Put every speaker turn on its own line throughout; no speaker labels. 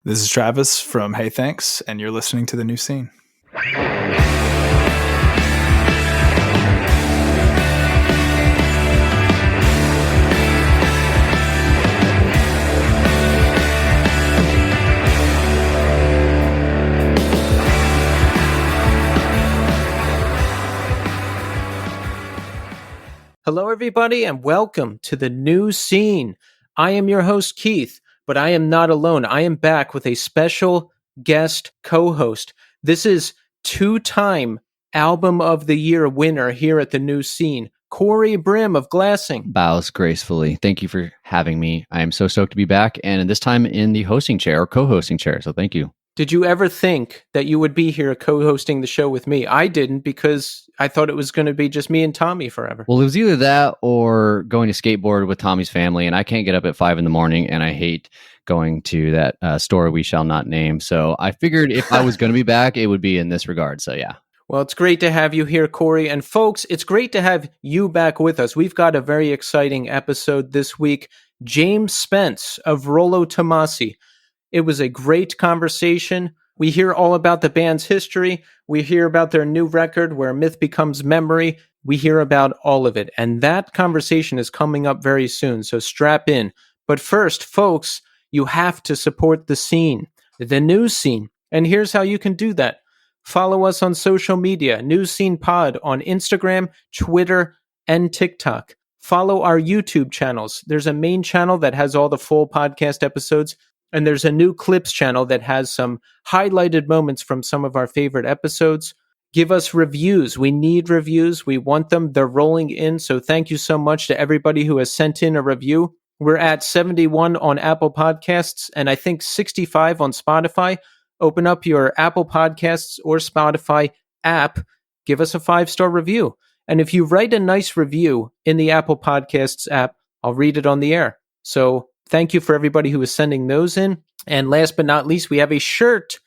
This is Travis from Hey Thanks, and you're listening to The New Scene.
Hello, everybody, and welcome to The New Scene. I am your host, Keith, but I am not alone. I am back with a special guest co-host. This is two-time Album of the Year winner here at The New Scene, Cory Brim of Glassing.
Bows gracefully. Thank you for having me. I am so stoked to be back, and this time in the hosting chair or co-hosting chair, so thank you.
Did you ever think that you would be here co-hosting the show with me? I didn't, because I thought it was going to be just me and Tommy forever.
Well, it was either that or going to skateboard with Tommy's family, and I can't get up at 5 a.m, and I hate going to that store we shall not name. So I figured if I was going to be back, it would be in this regard. So yeah.
Well, it's great to have you here, Cory. And folks, it's great to have you back with us. We've got a very exciting episode this week. James Spence of Rolo Tomassi. It was a great conversation. We hear all about the band's history. We hear about their new record, Where Myth Becomes Memory. We hear about all of it. And that conversation is coming up very soon, so strap in. But first, folks, you have to support the scene, the New Scene. And here's how you can do that. Follow us on social media, New Scene Pod on Instagram, Twitter, and TikTok. Follow our YouTube channels. There's a main channel that has all the full podcast episodes. And there's a new clips channel that has some highlighted moments from some of our favorite episodes. Give us reviews. We need reviews. We want them. They're rolling in. So thank you so much to everybody who has sent in a review. We're at 71 on Apple Podcasts and I think 65 on Spotify. Open up your Apple Podcasts or Spotify app. Give us a 5-star review. And if you write a nice review in the Apple Podcasts app, I'll read it on the air. So thank you for everybody who is sending those in. And last but not least, we have a shirt.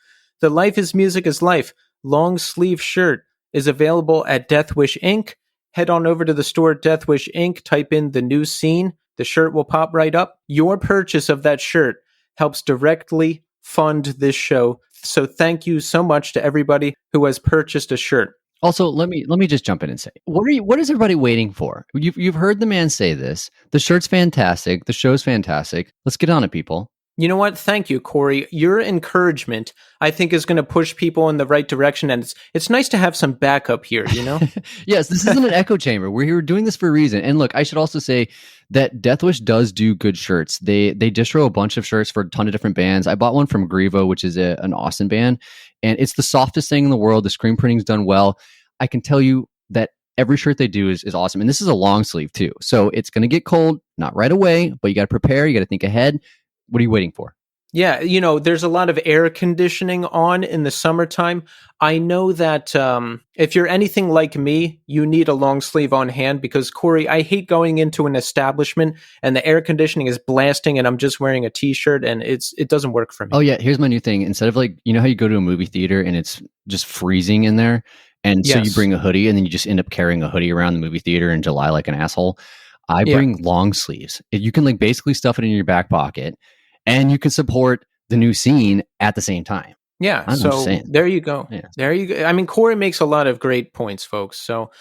The Life is Music is Life long sleeve shirt is available at Death Wish Inc. Head on over to the store Death Wish Inc. Type in The New Scene. The shirt will pop right up. Your purchase of that shirt helps directly fund this show. So thank you so much to everybody who has purchased a shirt.
Also, let me just jump in and say, what is everybody waiting for? You've heard the man say this. The shirt's fantastic. The show's fantastic. Let's get on it, people.
You know what? Thank you, Cory. Your encouragement, I think, is going to push people in the right direction. And it's nice to have some backup here, you know?
Yes, this isn't an echo chamber. We're doing this for a reason. And look, I should also say that Death Wish does do good shirts. They distro a bunch of shirts for a ton of different bands. I bought one from Grievo, which is an Austin band. And it's the softest thing in the world. The screen printing's done well. I can tell you that every shirt they do is awesome. And this is a long sleeve too. So it's going to get cold, not right away, but you got to prepare. You got to think ahead. What are you waiting for?
Yeah, you know, there's a lot of air conditioning on in the summertime. I know that if you're anything like me, you need a long sleeve on hand because, Cory, I hate going into an establishment and the air conditioning is blasting and I'm just wearing a t-shirt and it doesn't work for me.
Oh yeah, here's my new thing. Instead of like, you know how you go to a movie theater and it's just freezing in there? And so you bring a hoodie and then you just end up carrying a hoodie around the movie theater in July like an asshole. I bring long sleeves. You can like basically stuff it in your back pocket and you can support the New Scene at the same time.
Yeah. So there you go. Yeah. There you go. I mean, Cory makes a lot of great points, folks. So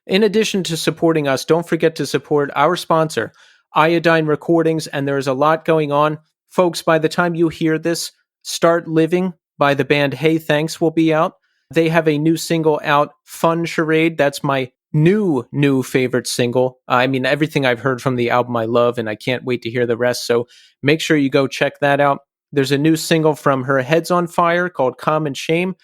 in addition to supporting us, don't forget to support our sponsor, Iodine Recordings. And there's a lot going on. Folks, by the time you hear this, Start Living by the band Hey Thanks will be out. They have a new single out, Fun Charade. That's my new favorite single. I mean, everything I've heard from the album I love, and I can't wait to hear the rest. So make sure you go check that out. There's a new single from Her Head's on Fire called Common Shame.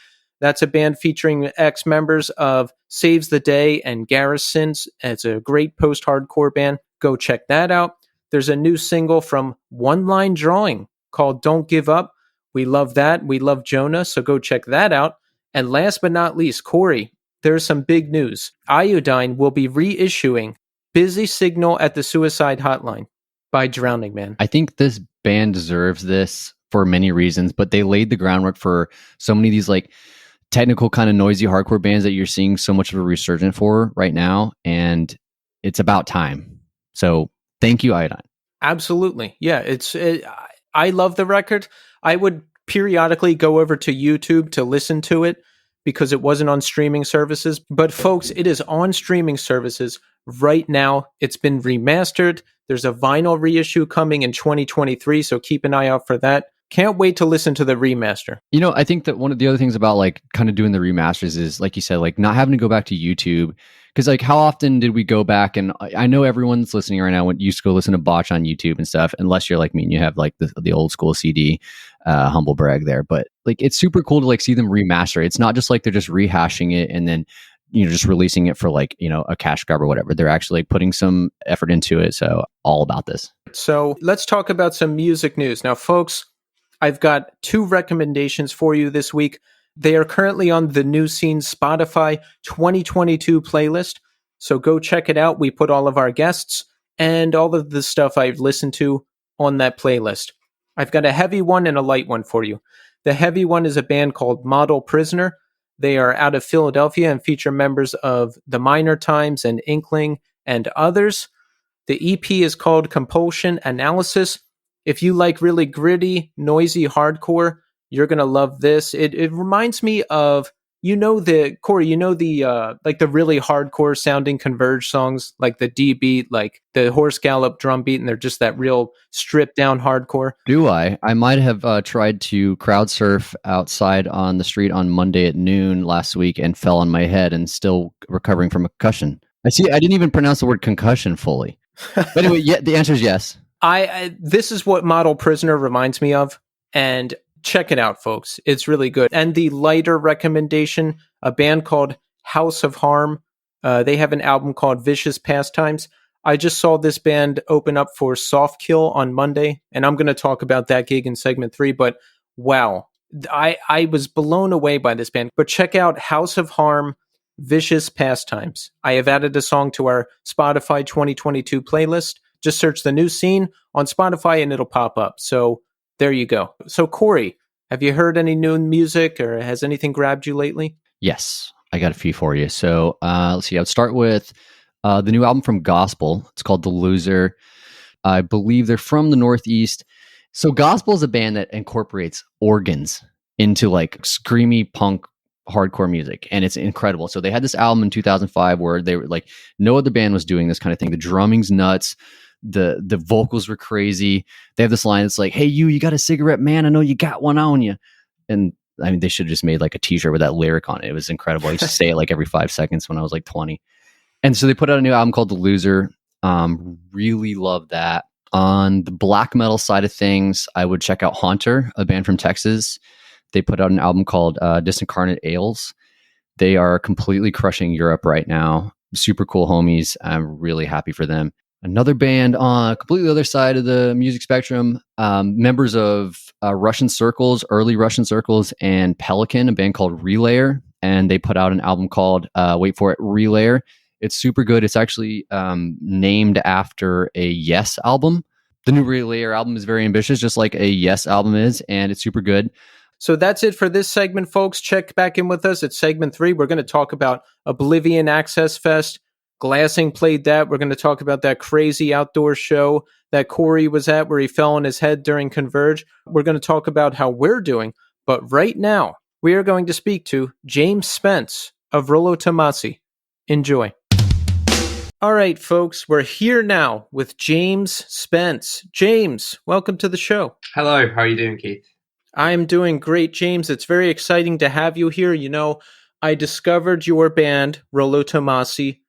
That's a band featuring ex-members of Saves the Day and Garrisons. It's a great post-hardcore band. Go check that out. There's a new single from One Line Drawing called Don't Give Up. We love that. We love Jonah, so go check that out. And last but not least, Cory, there's some big news. Iodine will be reissuing Busy Signal at the Suicide Hotline by Drowning Man.
I think this band deserves this for many reasons, but they laid the groundwork for so many of these like technical kind of noisy hardcore bands that you're seeing so much of a resurgence for right now. And it's about time. So thank you, Iodine.
Absolutely. Yeah, I love the record. I would periodically go over to YouTube to listen to it because it wasn't on streaming services. But folks, it is on streaming services right now. It's been remastered. There's a vinyl reissue coming in 2023, so keep an eye out for that. Can't wait to listen to the remaster.
You know, I think that one of the other things about like kind of doing the remasters is, like you said, like not having to go back to YouTube. Because like how often did we go back? And I know everyone's listening right now when used to go listen to Botch on YouTube and stuff, unless you're like me and you have like the old school CD, humble brag there. But like it's super cool to like see them remaster it. It's not just like they're just rehashing it and then, you know, just releasing it for like, you know, a cash grab or whatever. They're actually like putting some effort into it. So all about this.
So let's talk about some music news. Now, folks, I've got 2 recommendations for you this week. They are currently on the New Scene Spotify 2022 playlist. So go check it out. We put all of our guests and all of the stuff I've listened to on that playlist. I've got a heavy one and a light one for you. The heavy one is a band called Model Prisoner. They are out of Philadelphia and feature members of The Minor Times and Inkling and others. The EP is called Compulsion Analysis. If you like really gritty, noisy hardcore, you're going to love this. It reminds me of, Cory, like the really hardcore sounding Converge songs, like the D beat, like the horse gallop drum beat, and they're just that real stripped down hardcore.
Do I? I might have tried to crowd surf outside on the street on Monday at noon last week and fell on my head and still recovering from a concussion. I didn't even pronounce the word concussion fully. But anyway, yeah, the answer is yes.
This is what Model Prisoner reminds me of, and check it out, folks. It's really good. And the lighter recommendation, a band called House of Harm. They have an album called Vicious Pastimes. I just saw this band open up for Soft Kill on Monday, and I'm going to talk about that gig in segment 3, but wow. I was blown away by this band. But check out House of Harm, Vicious Pastimes. I have added a song to our Spotify 2022 playlist. Just search The New Scene on Spotify and it'll pop up. So there you go. So Cory, have you heard any new music or has anything grabbed you lately?
Yes, I got a few for you. So let's see. I would start with the new album from Gospel. It's called The Loser. I believe they're from the Northeast. So Gospel is a band that incorporates organs into like screamy punk hardcore music, and it's incredible. So they had this album in 2005 where they were like, no other band was doing this kind of thing. The drumming's nuts. The vocals were crazy. They have this line that's like, hey, you got a cigarette, man? I know you got one on you. And I mean, they should have just made like a t-shirt with that lyric on it. It was incredible. I used to say it like every 5 seconds when I was like 20. And so they put out a new album called The Loser. Really love that. On the black metal side of things, I would check out Haunter, a band from Texas. They put out an album called Disincarnate Ales. They are completely crushing Europe right now. Super cool homies. I'm really happy for them. Another band on completely other side of the music spectrum, members of Russian Circles, early Russian Circles, and Pelican, a band called Relayer. And they put out an album called, wait for it, Relayer. It's super good. It's actually named after a Yes album. The new Relayer album is very ambitious, just like a Yes album is, and it's super good.
So that's it for this segment, folks. Check back in with us at segment 3. We're going to talk about Oblivion Access Fest. Glassing played that. We're going to talk about that crazy outdoor show that Cory was at where he fell on his head during Converge. We're going to talk about how we're doing. But right now, we are going to speak to James Spence of Rolo Tomassi. Enjoy. All right, folks, we're here now with James Spence. James, welcome to the show.
Hello, how are you doing, Keith?
I'm doing great, James. It's very exciting to have you here. You know, I discovered your band, Rolo Tomassi,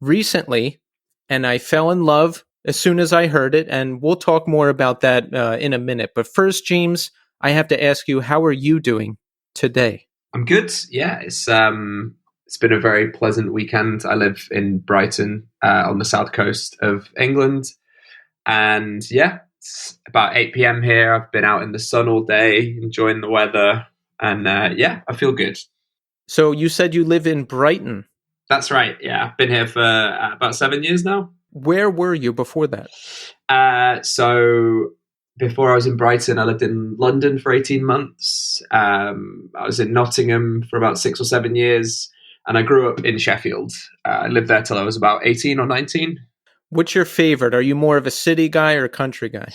recently, and I fell in love as soon as I heard it, and we'll talk more about that in a minute. But first, James, I have to ask you, how are you doing today?
I'm good. Yeah, it's been a very pleasant weekend. I live in Brighton on the south coast of England, and yeah, it's about 8 p.m. here. I've been out in the sun all day, enjoying the weather, and yeah, I feel good.
So you said you live in Brighton.
That's right. Yeah, I've been here for about 7 years now.
Where were you before that?
So before I was in Brighton, I lived in London for 18 months. I was in Nottingham for about 6 or 7 years, and I grew up in Sheffield. I lived there till I was about 18 or 19.
What's your favorite? Are you more of a city guy or a country guy?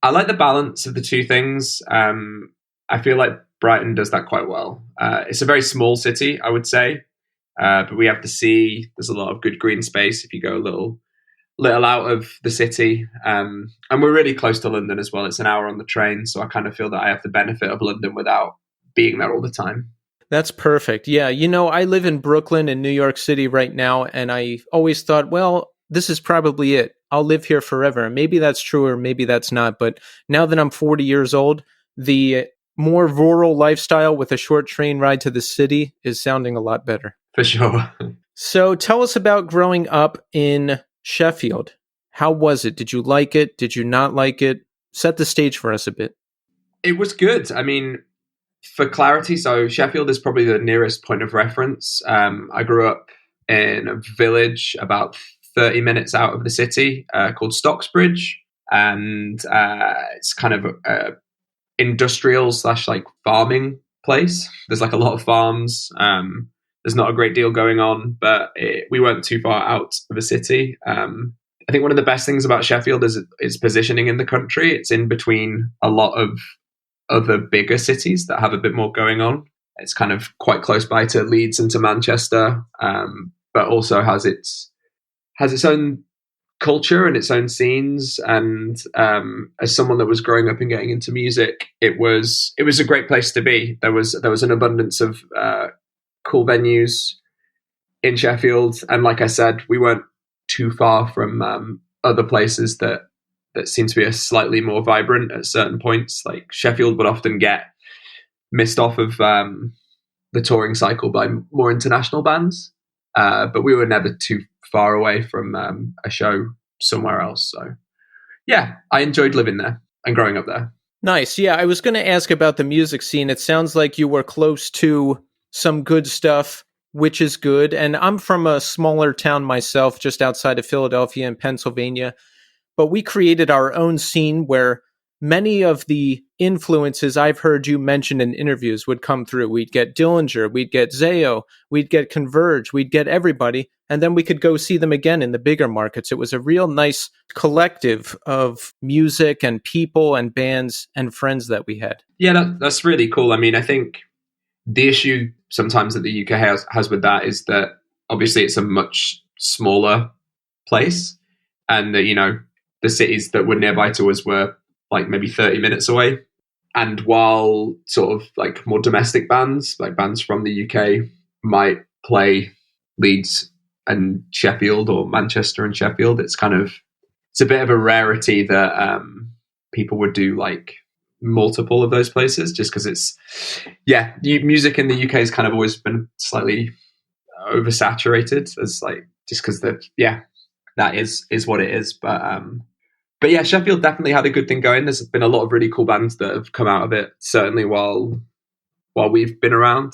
I like the balance of the two things. I feel like Brighton does that quite well. It's a very small city, I would say, but we have the sea. There's a lot of good green space if you go a little out of the city, and we're really close to London as well. It's an hour on the train, so I kind of feel that I have the benefit of London without being there all the time.
That's perfect. Yeah, I live in Brooklyn and New York City right now, and I always thought, well, this is probably it. I'll live here forever. Maybe that's true or maybe that's not, but now that I'm 40 years old, the more rural lifestyle with a short train ride to the city is sounding a lot better.
For sure.
So tell us about growing up in Sheffield. How was it? Did you like it? Did you not like it? Set the stage for us a bit.
It was good. I mean, for clarity, so Sheffield is probably the nearest point of reference. I grew up in a village about 30 minutes out of the city called Stocksbridge, and it's kind of a industrial / like farming place. There's like a lot of farms. There's not a great deal going on, but we weren't too far out of a city. I think one of the best things about Sheffield is its positioning in the country. It's in between a lot of other bigger cities that have a bit more going on. It's kind of quite close by to Leeds and to Manchester, but also has its own culture and its own scenes. And as someone that was growing up and getting into music, it was a great place to be. There was an abundance of cool venues in Sheffield, and like I said, we weren't too far from other places that seem to be a slightly more vibrant at certain points. Like Sheffield would often get missed off of the touring cycle by more international bands, but we were never too far away from a show somewhere else. So yeah, I enjoyed living there and growing up there.
Nice. Yeah, I was going to ask about the music scene. It sounds like you were close to some good stuff, which is good. And I'm from a smaller town myself, just outside of Philadelphia in Pennsylvania. But we created our own scene where many of the influences I've heard you mention in interviews would come through. We'd get Dillinger, we'd get Zayo, we'd get Converge, we'd get everybody, and then we could go see them again in the bigger markets. It was a real nice collective of music and people and bands and friends that we had.
Yeah, that's really cool. I mean, I think the issue sometimes that the UK has with that is that obviously it's a much smaller place, and that, the cities that were nearby to us were like maybe 30 minutes away. And while sort of like more domestic bands, like bands from the UK, might play Leeds and Sheffield or Manchester and Sheffield, it's a bit of a rarity that people would do like multiple of those places, just because music in the UK has kind of always been slightly oversaturated, as like, just because that is what it is. But yeah, Sheffield definitely had a good thing going. There's been a lot of really cool bands that have come out of it, certainly while we've been around.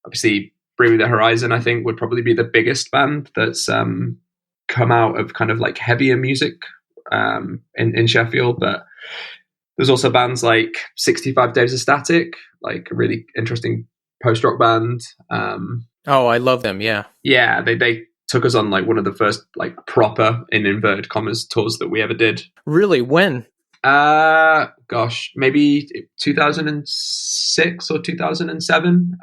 Obviously, Brim the Horizon, I think, would probably be the biggest band that's come out of kind of like heavier music in Sheffield. But there's also bands like 65 Days of Static, like a really interesting post-rock band.
Oh, I love them, yeah.
Yeah, they took us on like one of the first like proper, in inverted commas, tours that we ever did.
Really? When?
Maybe 2006 or 2007.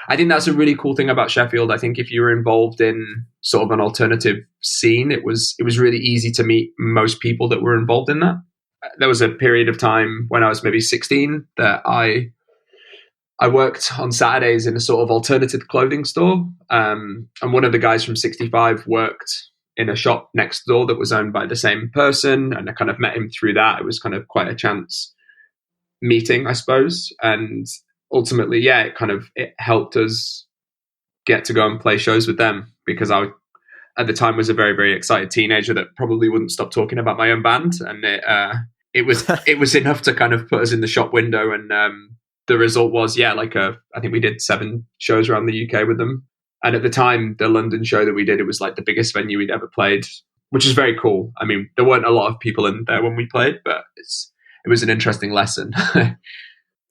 I think that's a really cool thing about Sheffield. I think if you were involved in sort of an alternative scene, it was really easy to meet most people that were involved in that. There was a period of time when I was maybe 16 that I worked on Saturdays in a sort of alternative clothing store. And one of the guys from 65 worked in a shop next door that was owned by the same person. And I kind of met him through that. It was kind of quite a chance meeting, I suppose. And ultimately, yeah, it helped us get to go and play shows with them, because I, at the time, was a very, very excited teenager that probably wouldn't stop talking about my own band. And it was enough to kind of put us in the shop window. And the result was, I think we did 7 shows around the UK with them. And at the time, the London show that we did, it was like the biggest venue we'd ever played, which is very cool. I mean, there weren't a lot of people in there when we played, but it was an interesting lesson.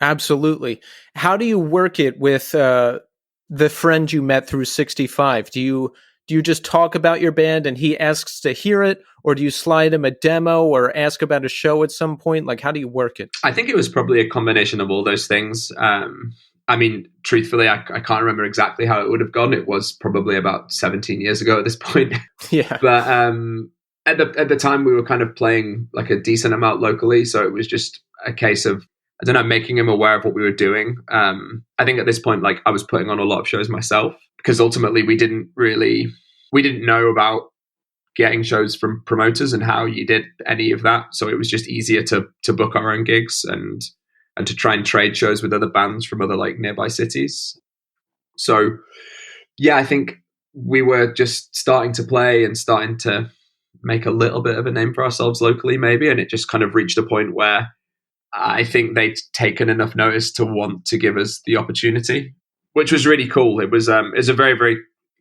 Absolutely. How do you work it with the friend you met through 65? Do you Do you just talk about your band and he asks to hear it? Or do you slide him a demo or ask about a show at some point? Like, how do you work it?
I think it was probably a combination of all those things. I mean, truthfully, I can't remember exactly how it would have gone. It was probably about 17 years ago at this point.
Yeah.
But at the time, we were kind of playing like a decent amount locally. So it was just a case of, I don't know, making him aware of what we were doing. I think at this point, like I was putting on a lot of shows myself because ultimately we didn't know about getting shows from promoters and how you did any of that. So it was just easier to book our own gigs and to try and trade shows with other bands from other like nearby cities. So yeah, I think we were just starting to play and starting to make a little bit of a name for ourselves locally maybe. And it just kind of reached a point where I think they'd taken enough notice to want to give us the opportunity, which was really cool. It was a very, very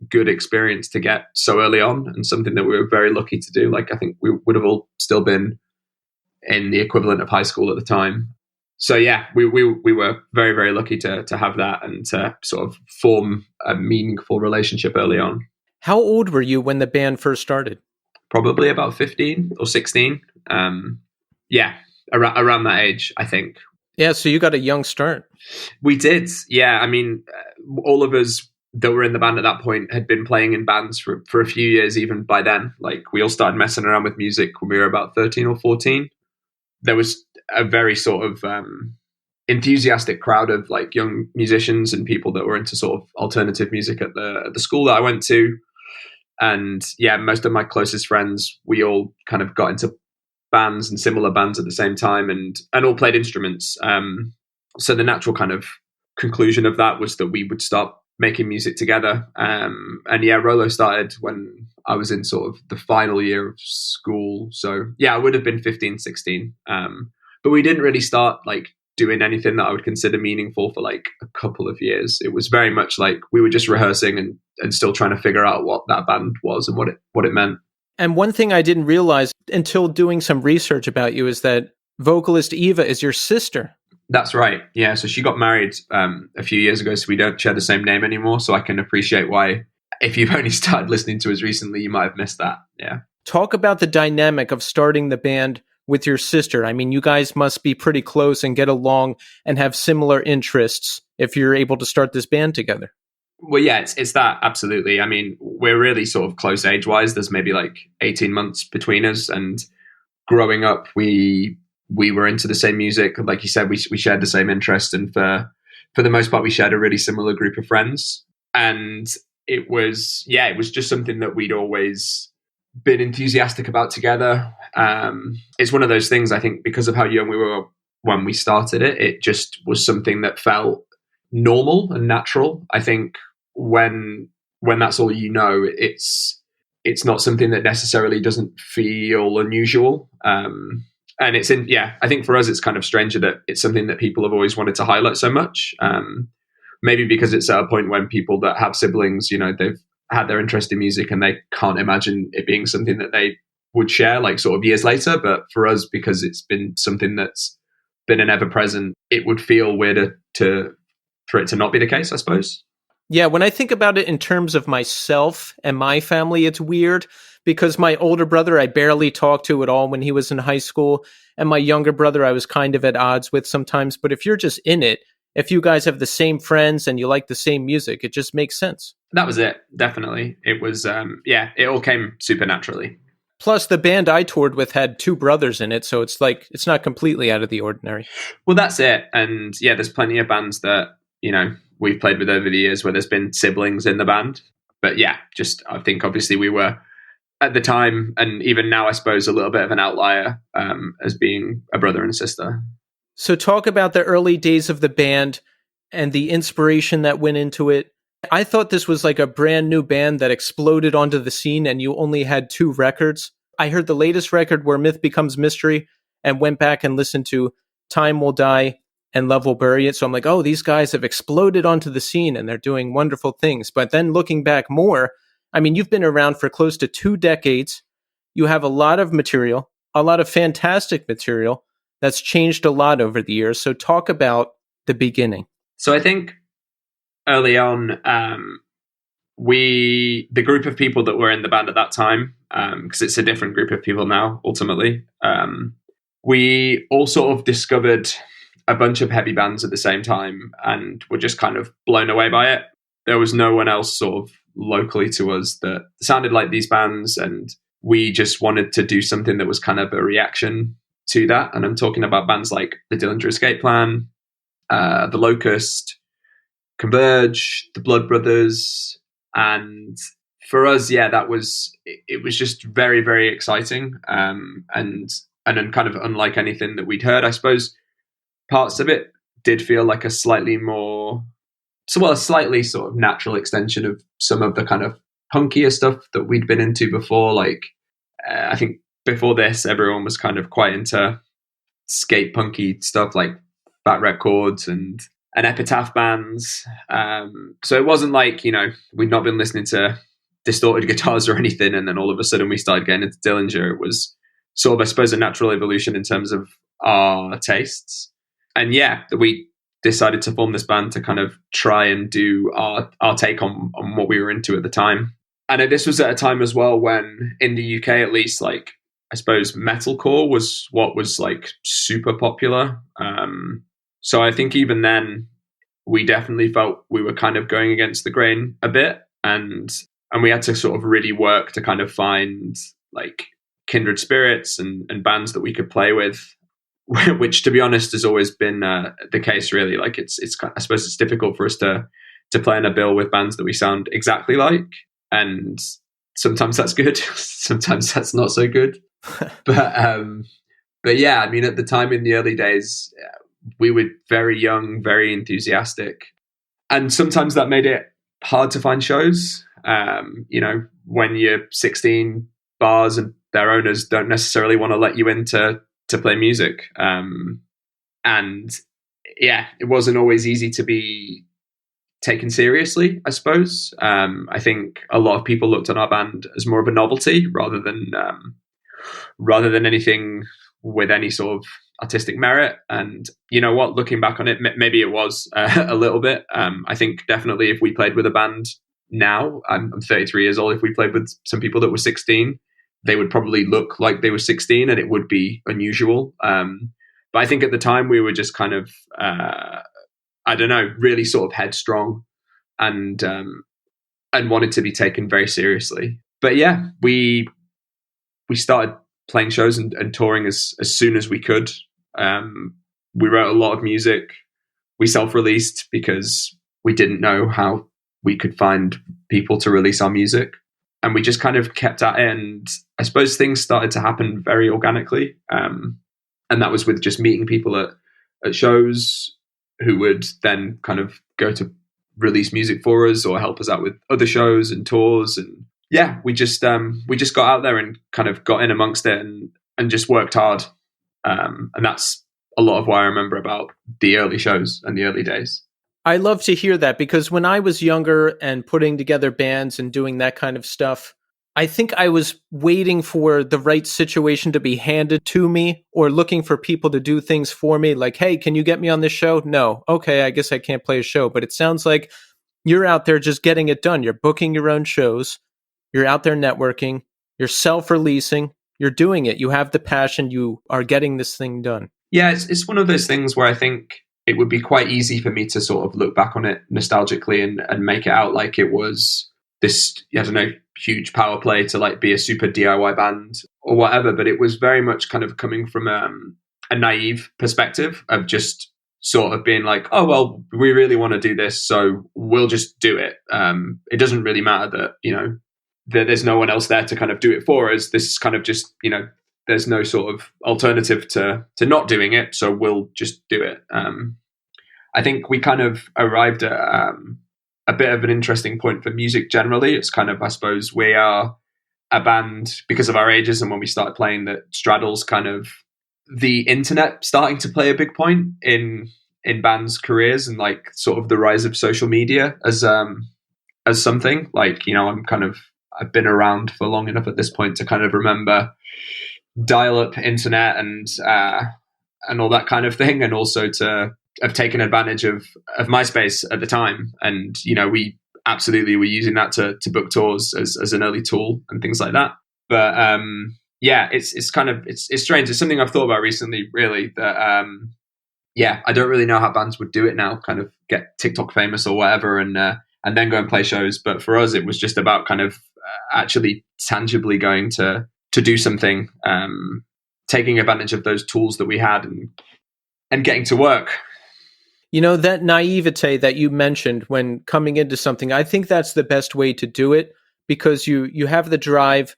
good experience to get so early on and something that we were very lucky to do. Like I think we would have all still been in the equivalent of high school at the time. So yeah, we were very, very lucky to have that and to sort of form a meaningful relationship early on.
How old were you when the band first started?
Probably about 15 or 16. Yeah, around that age, I think.
Yeah, so you got a young start.
We did. Yeah, I mean, all of us that were in the band at that point had been playing in bands for a few years even by then. Like we all started messing around with music when we were about 13 or 14. There was a very sort of enthusiastic crowd of like young musicians and people that were into sort of alternative music at the school that I went to. And yeah, most of my closest friends, we all kind of got into bands and similar bands at the same time and all played instruments. So the natural kind of conclusion of that was that we would start making music together. And yeah, Rolo started when I was in sort of the final year of school. So yeah, I would have been 15, 16. But we didn't really start like doing anything that I would consider meaningful for like a couple of years. It was very much like we were just rehearsing and still trying to figure out what that band was and what it meant.
And one thing I didn't realize until doing some research about you is that vocalist Eva is your sister.
That's right. Yeah. So she got married a few years ago, so we don't share the same name anymore. So I can appreciate why, if you've only started listening to us recently, you might have missed that. Yeah.
Talk about the dynamic of starting the band with your sister. I mean, you guys must be pretty close and get along and have similar interests if you're able to start this band together.
Well, yeah, it's that. Absolutely. I mean, we're really sort of close age-wise. There's maybe like 18 months between us. And growing up, we were into the same music. Like you said, we shared the same interest. And for the most part, we shared a really similar group of friends. And it was just something that we'd always been enthusiastic about together. It's one of those things, I think, because of how young we were when we started it, it just was something that felt normal and natural. I think when that's all you know, it's not something that necessarily doesn't feel unusual. And I think for us, it's kind of stranger that it's something that people have always wanted to highlight so much. Maybe because it's at a point when people that have siblings, you know, they've had their interest in music and they can't imagine it being something that they would share like sort of years later. But for us, because it's been something that's been an ever present, it would feel weirder for it to not be the case, I suppose.
Yeah, when I think about it in terms of myself and my family, it's weird because my older brother I barely talked to at all when he was in high school, and my younger brother I was kind of at odds with sometimes. But if you're just in it, if you guys have the same friends and you like the same music, it just makes sense.
That was it, definitely. It was, it all came super naturally.
Plus, the band I toured with had two brothers in it, so it's like it's not completely out of the ordinary.
Well, that's it. And yeah, there's plenty of bands that, you know, we've played with over the years where there's been siblings in the band. But yeah, just I think obviously we were at the time, and even now, I suppose, a little bit of an outlier as being a brother and sister.
So talk about the early days of the band and the inspiration that went into it. I thought this was like a brand new band that exploded onto the scene and you only had 2 records. I heard the latest record where Myth Becomes Mystery and went back and listened to Time Will Die and Love Will Bury It. So I'm like, oh, these guys have exploded onto the scene and they're doing wonderful things. But then looking back more, I mean, you've been around for close to 2 decades. You have a lot of material, a lot of fantastic material that's changed a lot over the years. So talk about the beginning.
So I think early on, the group of people that were in the band at that time, because it's a different group of people now, ultimately, we all sort of discovered a bunch of heavy bands at the same time and were just kind of blown away by it. There was no one else sort of locally to us that sounded like these bands, and we just wanted to do something that was kind of a reaction to that. And I'm talking about bands like the Dillinger Escape Plan, the Locust, Converge, the Blood Brothers. And for us, yeah, it was just very, very exciting, and then kind of unlike anything that we'd heard. I suppose parts of it did feel like a slightly sort of natural extension of some of the kind of punkier stuff that we'd been into before. Like, I think before this, everyone was kind of quite into skate punky stuff like Fat Records and Epitaph bands. So it wasn't like, we'd not been listening to distorted guitars or anything, and then all of a sudden we started getting into Dillinger. It was sort of, I suppose, a natural evolution in terms of our tastes. And yeah, we decided to form this band to kind of try and do our take on what we were into at the time. And this was at a time as well when, in the UK at least, like, I suppose metalcore was what was like super popular. So I think even then we definitely felt we were kind of going against the grain a bit, and we had to sort of really work to kind of find like kindred spirits and bands that we could play with, which, to be honest, has always been the case, really. Like, it's I suppose it's difficult for us to play in a bill with bands that we sound exactly like, and sometimes that's good, sometimes that's not so good. But yeah, I mean, at the time, in the early days, we were very young, very enthusiastic, and sometimes that made it hard to find shows. When you're 16, bars and their owners don't necessarily want to let you in to play music. And yeah, it wasn't always easy to be taken seriously, I suppose. I think a lot of people looked on our band as more of a novelty rather than anything with any sort of artistic merit. And you know what, looking back on it, maybe it was a little bit. I think definitely if we played with a band now, I'm 33 years old, if we played with some people that were 16, they would probably look like they were 16, and it would be unusual. But I think at the time we were just kind of, I don't know, really sort of headstrong and wanted to be taken very seriously. But yeah, we started playing shows and touring as soon as we could. We wrote a lot of music. We self-released because we didn't know how we could find people to release our music. And we just kind of kept at it. And I suppose things started to happen very organically. And that was with just meeting people at shows who would then kind of go to release music for us or help us out with other shows and tours. And yeah, we just got out there and kind of got in amongst it and just worked hard. And that's a lot of what I remember about the early shows and the early days.
I love to hear that, because when I was younger and putting together bands and doing that kind of stuff, I think I was waiting for the right situation to be handed to me, or looking for people to do things for me. Like, hey, can you get me on this show? No. Okay, I guess I can't play a show. But it sounds like you're out there just getting it done. You're booking your own shows. You're out there networking. You're self-releasing. You're doing it. You have the passion. You are getting this thing done.
Yeah, it's one of those things where I think it would be quite easy for me to sort of look back on it nostalgically and make it out like it was this, I don't know, huge power play to like be a super DIY band or whatever. But it was very much kind of coming from a naive perspective of just sort of being like, oh, well, we really want to do this, so we'll just do it. It doesn't really matter that, that there's no one else there to kind of do it for us. This is kind of just, there's no sort of alternative to not doing it, so we'll just do it. I think we kind of arrived at a bit of an interesting point for music generally. It's kind of, I suppose, we are a band because of our ages and when we started playing that straddles kind of the internet starting to play a big point in bands' careers, and like sort of the rise of social media as something like, I've been around for long enough at this point to kind of remember dial-up internet and all that kind of thing, and also to have taken advantage of MySpace at the time. And absolutely we're using that to book tours as an early tool and things like that. But yeah, it's kind of it's strange. It's something I've thought about recently, really. That yeah, I don't really know how bands would do it now, kind of get TikTok famous or whatever, and then go and play shows. But for us, it was just about kind of actually tangibly going to do something, taking advantage of those tools that we had, and getting to work.
You know, that naivete that you mentioned when coming into something, I think that's the best way to do it, because you have the drive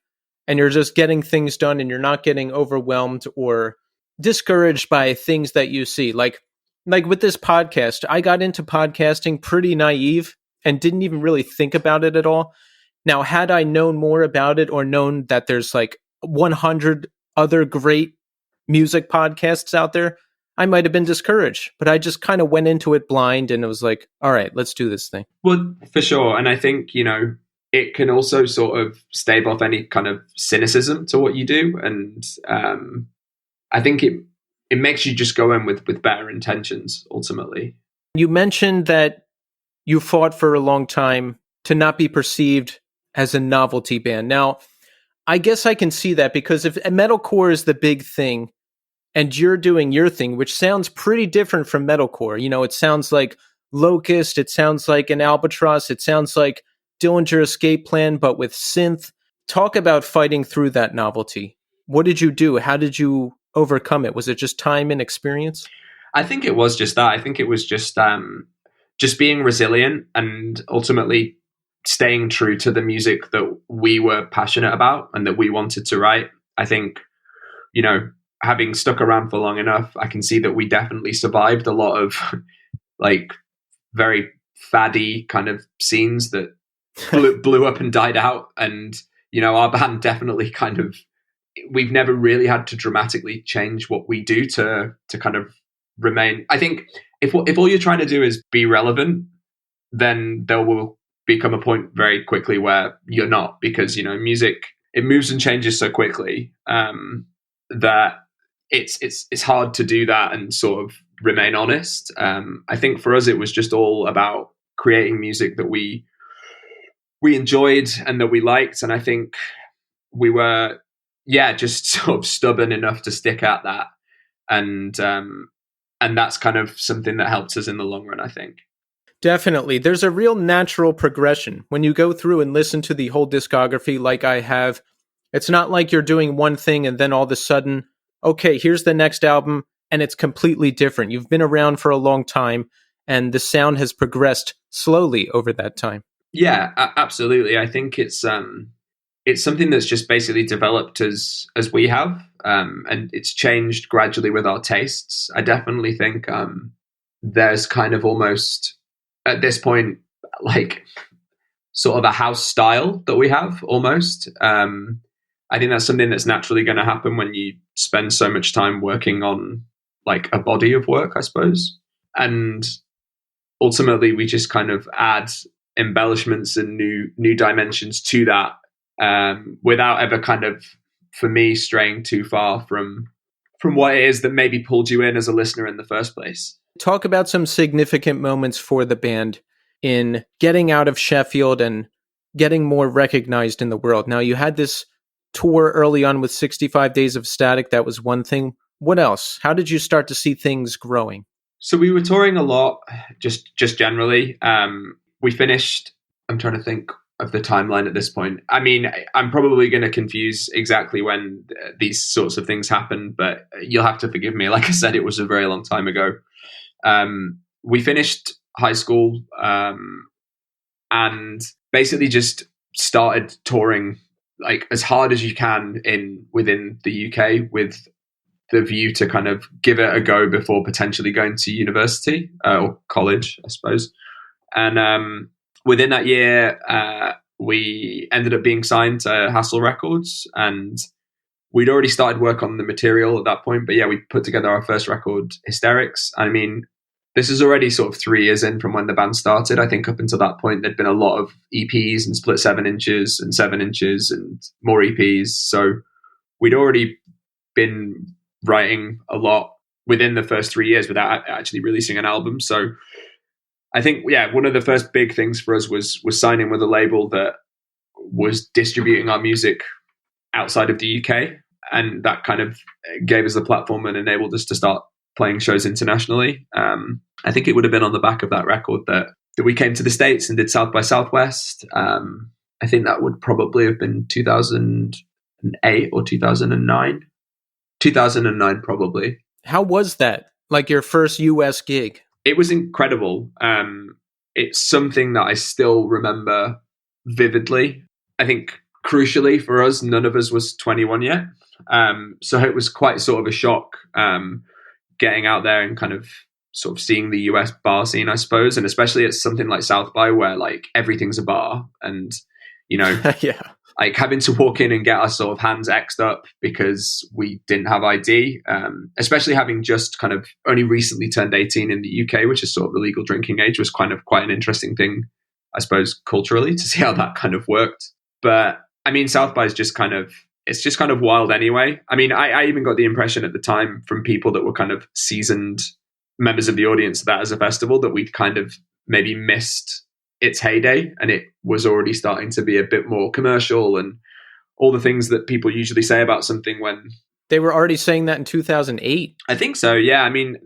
and you're just getting things done and you're not getting overwhelmed or discouraged by things that you see. Like with this podcast, I got into podcasting pretty naive and didn't even really think about it at all. Now, had I known more about it or known that there's like 100 other great music podcasts out there, I might have been discouraged, but I just kind of went into it blind and it was like, all right, let's do this thing.
Well, for sure. And I think, it can also sort of stave off any kind of cynicism to what you do. And I think it makes you just go in with better intentions, ultimately.
You mentioned that you fought for a long time to not be perceived as a novelty band. Now, I guess I can see that, because if metalcore is the big thing, and you're doing your thing, which sounds pretty different from metalcore. It sounds like Locust, it sounds like an Albatross, it sounds like Dillinger Escape Plan, but with synth. Talk about fighting through that novelty. What did you do? How did you overcome it? Was it just time and experience?
I think it was just that. I think it was just being resilient and ultimately staying true to the music that we were passionate about and that we wanted to write. I think, having stuck around for long enough, I can see that we definitely survived a lot of like very faddy kind of scenes that blew up and died out. And, our band definitely we've never really had to dramatically change what we do to kind of remain. I think if all you're trying to do is be relevant, then there will become a point very quickly where you're not, because, music, it moves and changes so quickly that it's hard to do that and sort of remain honest. I think for us, it was just all about creating music that we enjoyed and that we liked. And I think we were, just sort of stubborn enough to stick at that. And that's kind of something that helps us in the long run, I think.
Definitely. There's a real natural progression. When you go through and listen to the whole discography like I have, it's not like you're doing one thing and then all of a sudden, okay, here's the next album, and it's completely different. You've been around for a long time, and the sound has progressed slowly over that time.
Yeah, absolutely. I think it's something that's just basically developed as we have, and it's changed gradually with our tastes. I definitely think there's kind of almost at this point like sort of a house style that we have almost. I think that's something that's naturally going to happen when you spend so much time working on like a body of work, I suppose. And ultimately we just kind of add embellishments and new dimensions to that, without ever kind of, for me, straying too far from what it is that maybe pulled you in as a listener in the first place.
Talk about some significant moments for the band in getting out of Sheffield and getting more recognized in the world. Now, you had this tour early on with 65 Days of Static. That was one thing. What else? How did you start to see things growing?
So we were touring a lot, just generally. We finished, I'm trying to think of the timeline at this point. I mean, I'm probably going to confuse exactly when these sorts of things happen, but you'll have to forgive me. Like I said, it was a very long time ago. We finished high school and basically just started touring like as hard as you can within the UK, with the view to kind of give it a go before potentially going to university or college, I suppose. And within that year, we ended up being signed to Hassel Records, and we'd already started work on the material at that point. But yeah, we put together our first record, Hysterics. I mean, this is already sort of 3 years in from when the band started. I think up until that point, there'd been a lot of EPs and split 7 inches and 7 inches and more EPs. So we'd already been writing a lot within the first 3 years without actually releasing an album. So I think, one of the first big things for us was signing with a label that was distributing our music outside of the UK. And that kind of gave us the platform and enabled us to start playing shows internationally. I think it would have been on the back of that record that we came to the States and did South by Southwest. I think that would probably have been 2008 or 2009. 2009, probably.
How was that? Like your first US gig?
It was incredible. It's something that I still remember vividly. I think crucially for us, none of us was 21 yet. So it was quite sort of a shock getting out there and kind of sort of seeing the US bar scene, I suppose. And especially at something like South by where like everything's a bar and, you know,
yeah.
Like having to walk in and get our sort of hands X'd up because we didn't have ID, especially having just kind of only recently turned 18 in the UK, which is sort of the legal drinking age, was kind of quite an interesting thing, I suppose, culturally to see how that kind of worked. But I mean, South by is just kind of, it's just kind of wild anyway. I mean, I even got the impression at the time from people that were kind of seasoned members of the audience that as a festival that we'd kind of maybe missed its heyday and it was already starting to be a bit more commercial and all the things that people usually say about something when
they were already saying that in 2008.
I think so. Yeah. I mean,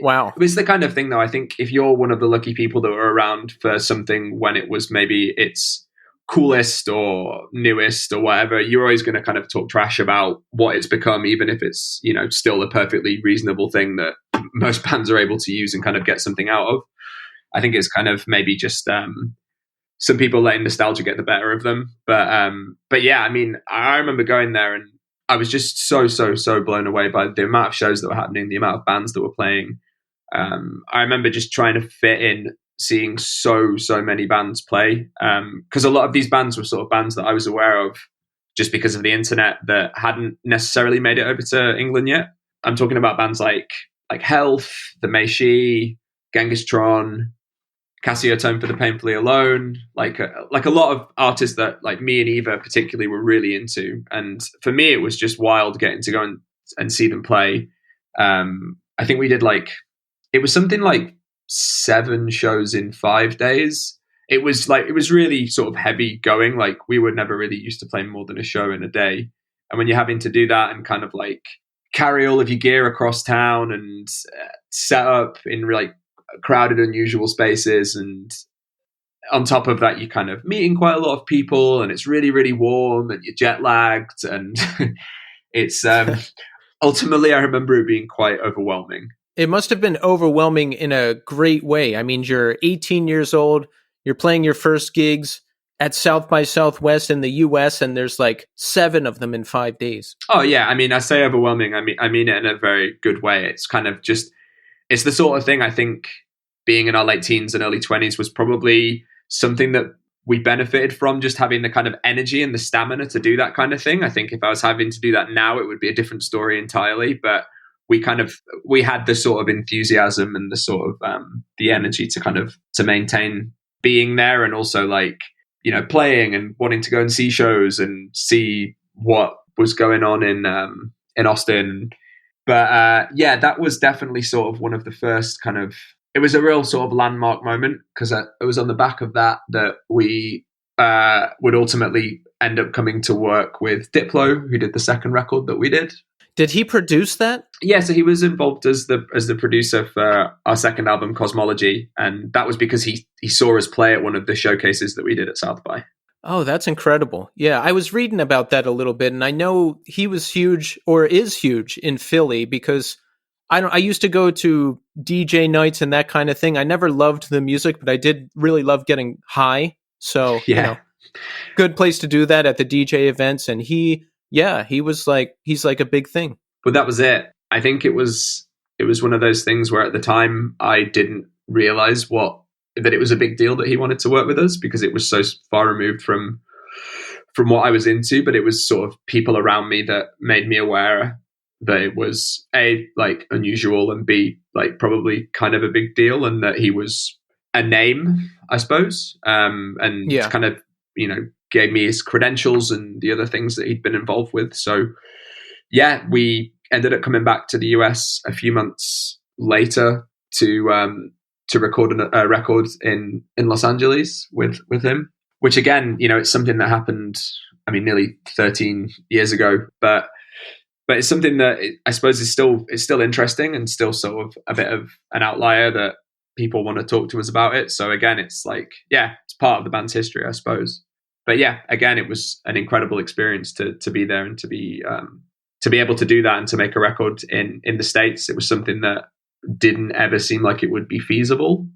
wow.
It's the kind of thing though. I think if you're one of the lucky people that were around for something when it was maybe its coolest or newest or whatever, you're always going to kind of talk trash about what it's become, even if it's, you know, still a perfectly reasonable thing that most bands are able to use and kind of get something out of. I think it's kind of maybe just some people letting nostalgia get the better of them. But yeah, I mean, I remember going there and I was just so blown away by the amount of shows that were happening, the amount of bands that were playing. I remember just trying to fit in, seeing so many bands play. Because a lot of these bands were sort of bands that I was aware of just because of the internet that hadn't necessarily made it over to England yet. I'm talking about bands like Health, The Meishi, Genghis Tron, Cassio Tone for the Painfully Alone, like a lot of artists that like me and Eva particularly were really into. And for me, it was just wild getting to go and see them play. I think we did it was something like 7 shows in 5 days. It was really sort of heavy going. Like we were never really used to playing more than a show in a day. And when you're having to do that and kind of like carry all of your gear across town and set up in like crowded, unusual spaces, and on top of that, you're kind of meeting quite a lot of people, and it's really, really warm, and you're jet lagged, and it's ultimately, I remember it being quite overwhelming.
It must have been overwhelming in a great way. I mean, you're 18 years old, you're playing your first gigs at South by Southwest in the US, and there's like 7 of them in 5 days.
Oh yeah, I mean, I say overwhelming. I mean it in a very good way. It's kind of just, it's the sort of thing I think being in our late teens and early 20s was probably something that we benefited from, just having the kind of energy and the stamina to do that kind of thing. I think if I was having to do that now, it would be a different story entirely. But we had the sort of enthusiasm and the sort of the energy to maintain being there, and also like, you know, playing and wanting to go and see shows and see what was going on in Austin. But yeah, that was definitely sort of one of the first kind of, it was a real sort of landmark moment, because it was on the back of that we would ultimately end up coming to work with Diplo, who did the second record that we did.
Did he produce that?
Yeah, so he was involved as the producer for our second album, Cosmology, and that was because he saw us play at one of the showcases that we did at South by.
Oh, that's incredible. Yeah, I was reading about that a little bit, and I know he was huge, or is huge, in Philly, because I used to go to DJ nights and that kind of thing. I never loved the music, but I did really love getting high. So,
yeah.
You know, good place to do that at the DJ events. And he's like a big thing.
But that was it. I think it was one of those things where at the time I didn't realize that it was a big deal that he wanted to work with us, because it was so far removed from what I was into. But it was sort of people around me that made me aware that it was A, like unusual, and B, like probably kind of a big deal, and that he was a name, I suppose. And kind of, you know, gave me his credentials and the other things that he'd been involved with. So yeah, we ended up coming back to the US a few months later to record a record in Los Angeles with him, which again, it's something that happened, I mean, nearly 13 years ago, but it's something that I suppose is still interesting and still sort of a bit of an outlier that people want to talk to us about it. So again, it's like, yeah, it's part of the band's history, I suppose. But yeah, again, it was an incredible experience to be there and to be able to do that and to make a record in the States. It was something that didn't ever seem like it would be feasible.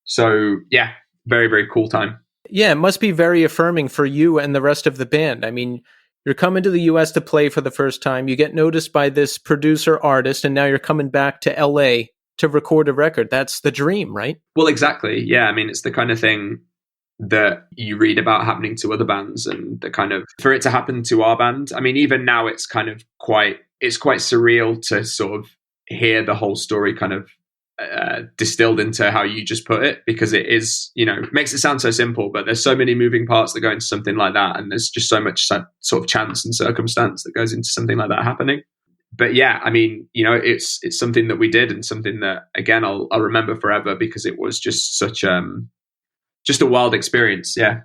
So yeah, very, very cool time.
Yeah, it must be very affirming for you and the rest of the band. I mean, you're coming to the US to play for the first time. You get noticed by this producer artist, and now you're coming back to LA to record a record. That's the dream, right?
Well, exactly. Yeah. I mean, it's the kind of thing that you read about happening to other bands, and the kind of, for it to happen to our band. I mean, even now it's kind of quite surreal to sort of hear the whole story kind of distilled into how you just put it, because it is, it makes it sound so simple, but there's so many moving parts that go into something like that. And there's just so much sort of chance and circumstance that goes into something like that happening. But yeah, I mean, it's something that we did, and something that, again, I'll remember forever, because it was just such just a wild experience. Yeah.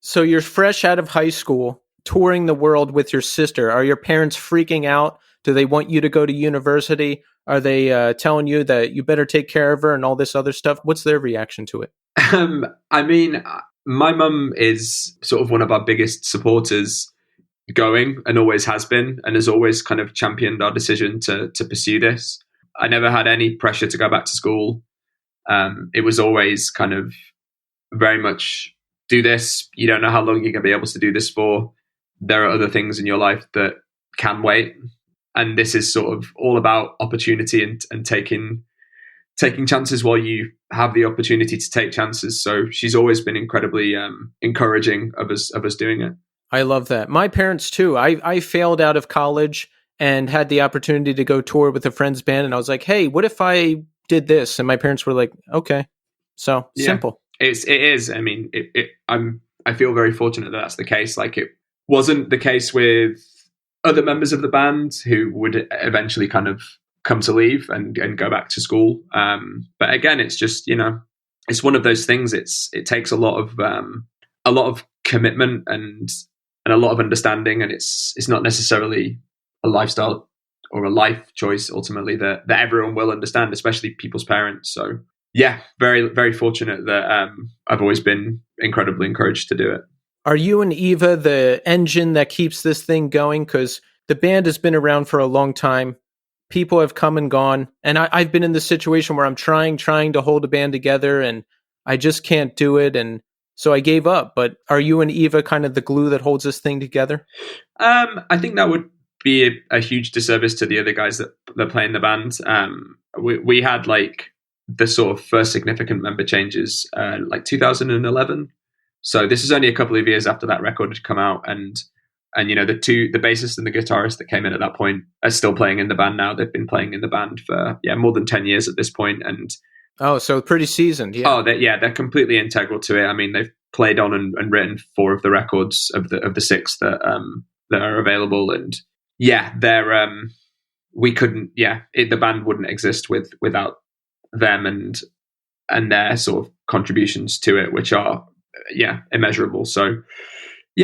So you're fresh out of high school, touring the world with your sister. Are your parents freaking out? Do they want you to go to university? Are they telling you that you better take care of her and all this other stuff? What's their reaction to it?
I mean, my mum is sort of one of our biggest supporters going, and always has been, and has always kind of championed our decision to pursue this. I never had any pressure to go back to school. It was always kind of very much, do this. You don't know how long you're going to be able to do this for. There are other things in your life that can wait. And this is sort of all about opportunity and taking chances while you have the opportunity to take chances. So she's always been incredibly encouraging of us doing it.
I love that. My parents too. I failed out of college and had the opportunity to go tour with a friend's band, and I was like, "Hey, what if I did this?" And my parents were like, "Okay." So simple.
It is. I mean, I feel very fortunate that that's the case. Like, it wasn't the case with other members of the band who would eventually kind of come to leave and go back to school. But again, it's just, it's one of those things. It takes a lot of commitment and a lot of understanding, and it's not necessarily a lifestyle or a life choice ultimately that everyone will understand, especially people's parents. So yeah, very, very fortunate that I've always been incredibly encouraged to do it.
Are you and Eva the engine that keeps this thing going? Because the band has been around for a long time. People have come and gone. And I've been in this situation where I'm trying to hold a band together, and I just can't do it. And so I gave up. But are you and Eva kind of the glue that holds this thing together?
I think that would be a huge disservice to the other guys that play in the band. We had like the sort of first significant member changes like 2011. So this is only a couple of years after that record had come out, and the bassist and the guitarist that came in at that point are still playing in the band now. They've been playing in the band for more than 10 years at this point, and
so pretty seasoned. Yeah.
They're completely integral to it. I mean, they've played on and written 4 of the records of the 6 that are available, and we couldn't. The band wouldn't exist without them and their sort of contributions to it, which are immeasurable. So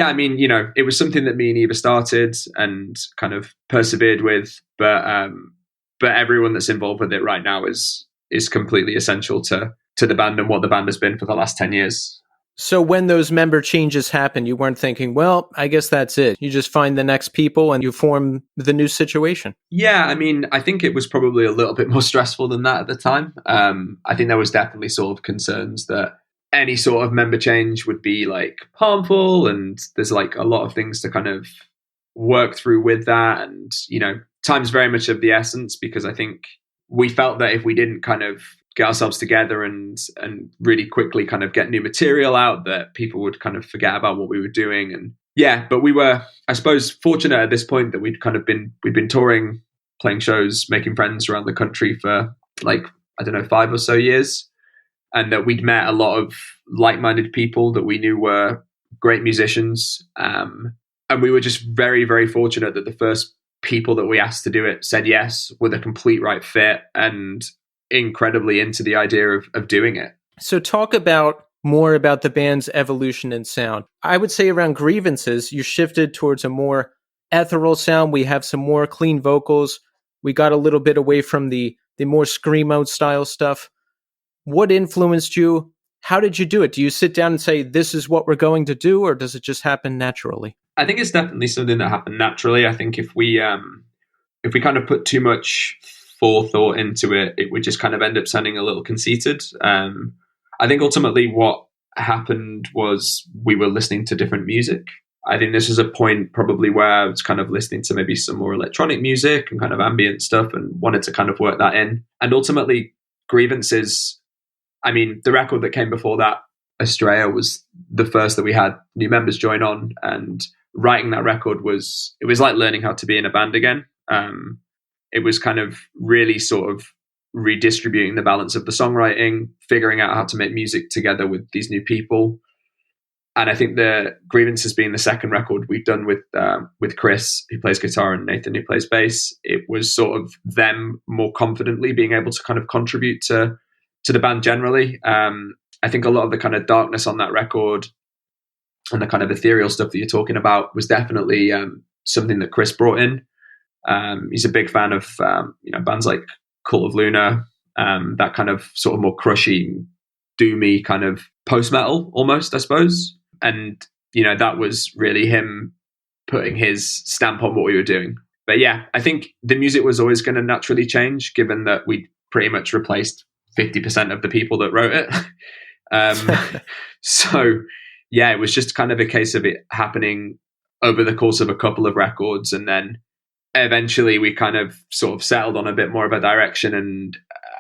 I mean, it was something that me and Eva started and kind of persevered with, but everyone that's involved with it right now is completely essential to the band and what the band has been for the last 10 years.
So when those member changes happen, you weren't thinking, well, I guess that's it. You just find the next people and you form the new situation.
Yeah, I mean, I think it was probably a little bit more stressful than that at the time. I think there was definitely sort of concerns that any sort of member change would be like harmful, and there's like a lot of things to kind of work through with that. And, time's very much of the essence, because I think we felt that if we didn't kind of get ourselves together and really quickly kind of get new material out, that people would kind of forget about what we were doing. And but we were, I suppose, fortunate at this point that we'd been touring, playing shows, making friends around the country for like, I don't know, 5 or so years. And that we'd met a lot of like-minded people that we knew were great musicians. And we were just very, very fortunate that the first people that we asked to do it said yes, with a complete right fit. And incredibly into the idea of doing it.
So talk more about the band's evolution in sound. I would say around Grievances, you shifted towards a more ethereal sound. We have some more clean vocals. We got a little bit away from the more screamo style stuff. What influenced you? How did you do it? Do you sit down and say, this is what we're going to do, or does it just happen naturally?
I think it's definitely something that happened naturally. I think if we kind of put too much forethought into it, it would just kind of end up sounding a little conceited. I think ultimately what happened was we were listening to different music. I think this was a point probably where I was kind of listening to maybe some more electronic music and kind of ambient stuff and wanted to kind of work that in. And ultimately, Grievances, I mean, the record that came before that, Estrella, was the first that we had new members join on. And writing that record it was like learning how to be in a band again. It was kind of really sort of redistributing the balance of the songwriting, figuring out how to make music together with these new people. And I think the Grievances being the second record we've done with Chris, who plays guitar, and Nathan, who plays bass, it was sort of them more confidently being able to kind of contribute to the band generally. I think a lot of the kind of darkness on that record and the kind of ethereal stuff that you're talking about was definitely something that Chris brought in. He's a big fan of bands like Cult of Luna, that kind of sort of more crushy, doomy kind of post-metal almost, I suppose. And, that was really him putting his stamp on what we were doing. But yeah, I think the music was always going to naturally change, given that we pretty much replaced 50% of the people that wrote it. So yeah, it was just kind of a case of it happening over the course of a couple of records. And then eventually we kind of sort of settled on a bit more of a direction, and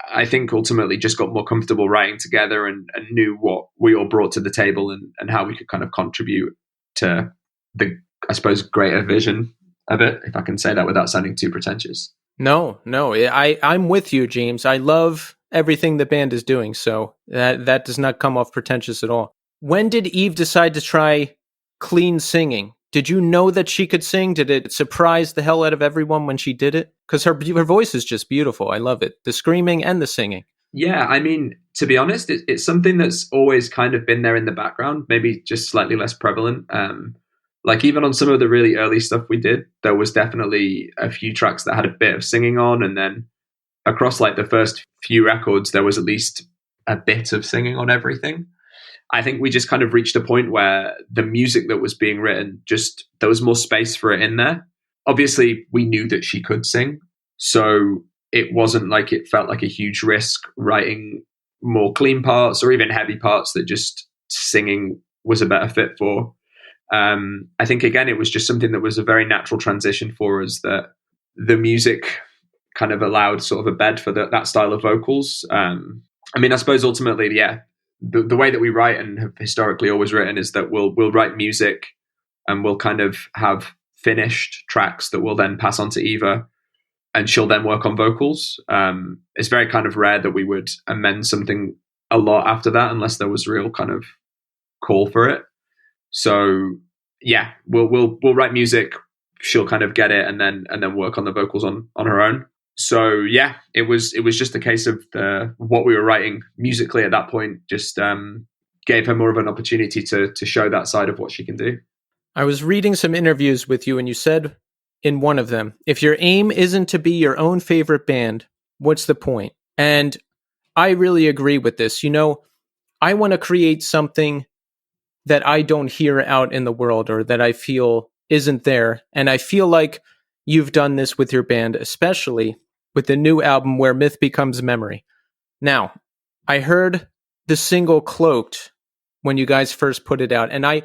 I think ultimately just got more comfortable writing together and knew what we all brought to the table and how we could kind of contribute to the, I suppose, greater vision of it, if I can say that without sounding too pretentious.
No, I'm with you, James. I love everything the band is doing, so that does not come off pretentious at all. When did Eve decide to try clean singing? Did you know that she could sing? Did it surprise the hell out of everyone when she did it? Because her voice is just beautiful. I love it. The screaming and the singing.
Yeah, I mean, to be honest, it's something that's always kind of been there in the background, maybe just slightly less prevalent. Like even on some of the really early stuff we did, there was definitely a few tracks that had a bit of singing on. And then across like the first few records, there was at least a bit of singing on everything. I think we just kind of reached a point where the music that was being written, just there was more space for it in there. Obviously, we knew that she could sing, so it wasn't like it felt like a huge risk writing more clean parts or even heavy parts that just singing was a better fit for. I think, again, it was just something that was a very natural transition for us, that the music kind of allowed sort of a bed for that style of vocals. I mean, I suppose ultimately, yeah, the way that we write and have historically always written is that we'll write music and we'll kind of have finished tracks that we'll then pass on to Eva, and she'll then work on vocals. It's very kind of rare that we would amend something a lot after that unless there was real kind of call for it. So yeah, we'll write music, she'll kind of get it, and then work on the vocals on her own. So yeah, it was just a case of what we were writing musically at that point just gave her more of an opportunity to show that side of what she can do.
I was reading some interviews with you, and you said in one of them, if your aim isn't to be your own favorite band, what's the point? And I really agree with this. I want to create something that I don't hear out in the world, or that I feel isn't there. And I feel like you've done this with your band, especially with the new album Where Myth Becomes Memory. Now, I heard the single Cloaked when you guys first put it out, and I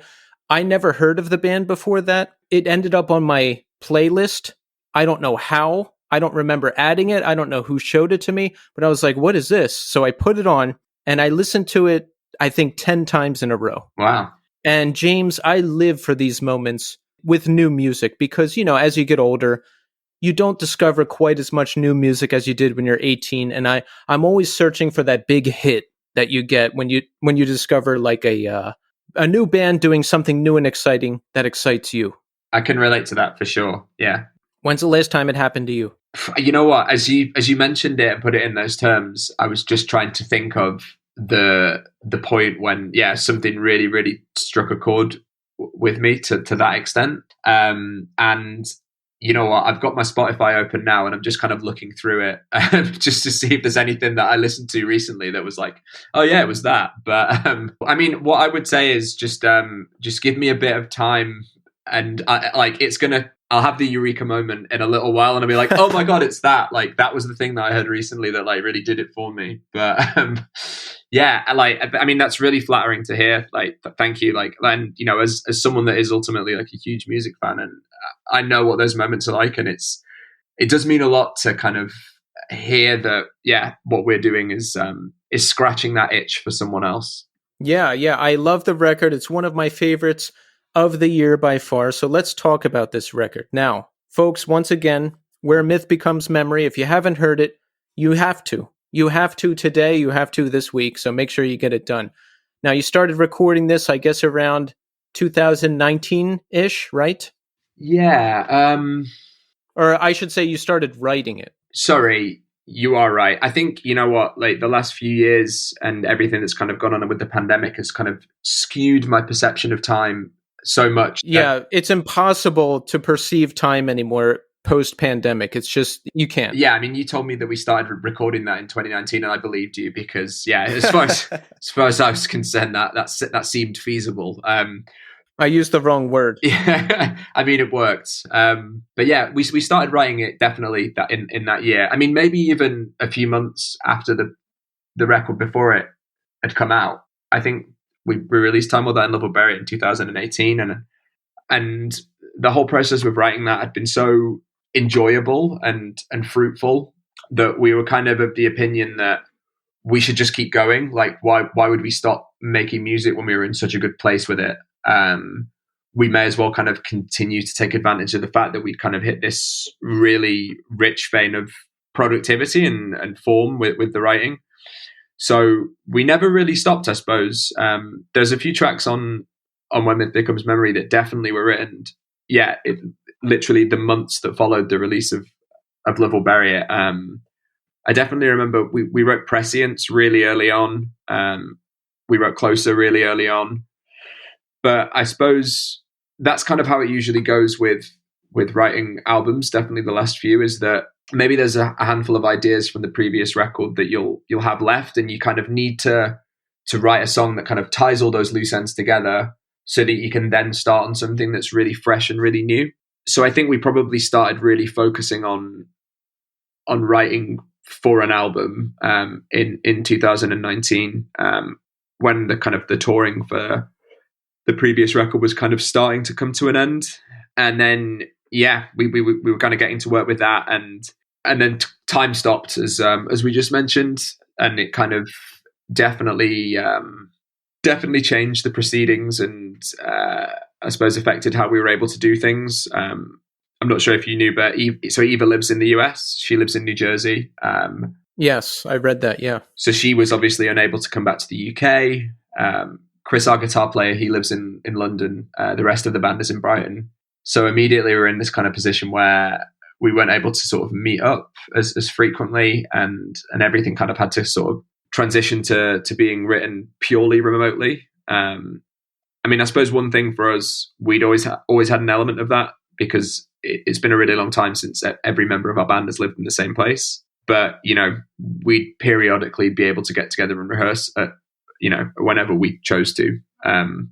never heard of the band before that. It ended up on my playlist. I don't know how. I don't remember adding it. I don't know who showed it to me, but I was like, what is this? So I put it on and I listened to it, I think 10 times in a row.
Wow. And
James, I live for these moments with new music because, as you get older, you don't discover quite as much new music as you did when you're 18. And I'm always searching for that big hit that you get when you discover like a new band doing something new and exciting that excites you.
I can relate to that for sure. Yeah.
When's the last time it happened to you?
You know what? As you mentioned it and put it in those terms, I was just trying to think of the point when something really really struck a chord with me to that extent. And you know what? I've got my Spotify open now, and I'm just kind of looking through it just to see if there's anything that I listened to recently that was like, oh yeah, it was that. But I mean, what I would say is just give me a bit of time, and I'll have the eureka moment in a little while, and I'll be like, oh my god, it's that. Like that was the thing that I heard recently that like really did it for me. But I mean, that's really flattering to hear. Like, thank you. Like, and you know, as someone that is ultimately like a huge music fan, and I know what those moments are like, and it does mean a lot to kind of hear that what we're doing is scratching that itch for someone else.
Yeah, I love the record. It's one of my favorites of the year by far. So let's talk about this record. Now, folks, once again, Where Myth Becomes Memory. If you haven't heard it, you have to. You have to today. You have to this week. So make sure you get it done. Now, you started recording this, I guess, around 2019-ish, right?
Yeah.
Or I should say you started writing it.
Sorry, you are right. I think, you know what, like the last few years and everything that's kind of gone on with the pandemic has kind of skewed my perception of time so much.
Yeah, it's impossible to perceive time anymore post-pandemic. It's just, you can't.
Yeah, I mean, you told me that we started recording that in 2019, and I believed you because, as far as I was concerned, that seemed feasible.
I used the wrong word.
Yeah, I mean, it worked. But yeah, we started writing it definitely that in that year. I mean, maybe even a few months after the record before it had come out. I think we released Time Will Die and Love Will Bury It in 2018, and the whole process of writing that had been so enjoyable and fruitful that we were kind of the opinion that we should just keep going. Like, why would we stop making music when we were in such a good place with it? We may as well kind of continue to take advantage of the fact that we'd kind of hit this really rich vein of productivity and form with the writing. So we never really stopped, I suppose. There's a few tracks on When Myth Becomes Memory that definitely were written, literally the months that followed the release of Love Will Bury It. I definitely remember we wrote Prescience really early on. We wrote Closer really early on. But I suppose that's kind of how it usually goes with writing albums. Definitely the last few is that maybe there's a handful of ideas from the previous record that you'll have left, and you kind of need to write a song that kind of ties all those loose ends together so that you can then start on something that's really fresh and really new. So I think we probably started really focusing on writing for an album in 2019 when the kind of the touring for the previous record was kind of starting to come to an end. And then we were kind of getting to work with that, and then time stopped as we just mentioned, and it kind of definitely changed the proceedings and I suppose affected how we were able to do things. I'm not sure if you knew, but Eva lives in the US. She lives in New Jersey.
Yes, I read that. Yeah.
So she was obviously unable to come back to the UK. Chris, our guitar player, he lives in London. The rest of the band is in Brighton. So immediately we're in this kind of position where we weren't able to sort of meet up as frequently, and everything kind of had to sort of transition to being written purely remotely. I mean, I suppose one thing for us, we'd always had an element of that because it's been a really long time since every member of our band has lived in the same place. But, you know, we'd periodically be able to get together and rehearse at, you know, whenever we chose to. And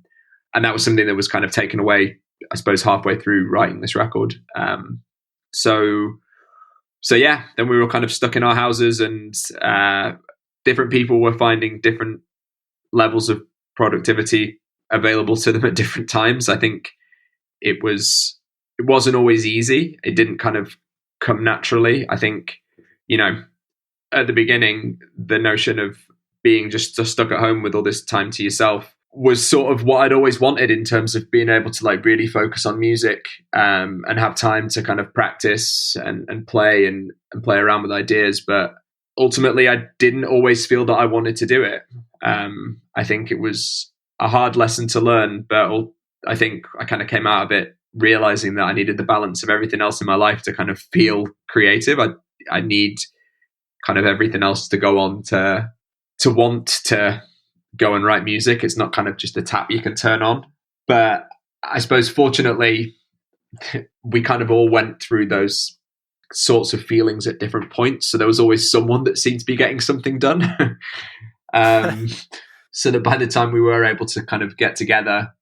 that was something that was kind of taken away, I suppose, halfway through writing this record. So yeah, then we were kind of stuck in our houses, and different people were finding different levels of productivity available to them at different times. I think it wasn't always easy. It didn't kind of come naturally. I think, you know, at the beginning, the notion of being just stuck at home with all this time to yourself was sort of what I'd always wanted in terms of being able to like really focus on music and have time to kind of practice and play and play around with ideas. But ultimately, I didn't always feel that I wanted to do it. I think it was a hard lesson to learn, but I think I kind of came out of it realizing that I needed the balance of everything else in my life to kind of feel creative. I need kind of everything else to go on to want to go and write music. It's not kind of just a tap you can turn on. But I suppose fortunately we kind of all went through those sorts of feelings at different points. So there was always someone that seemed to be getting something done. So that by the time we were able to kind of get together,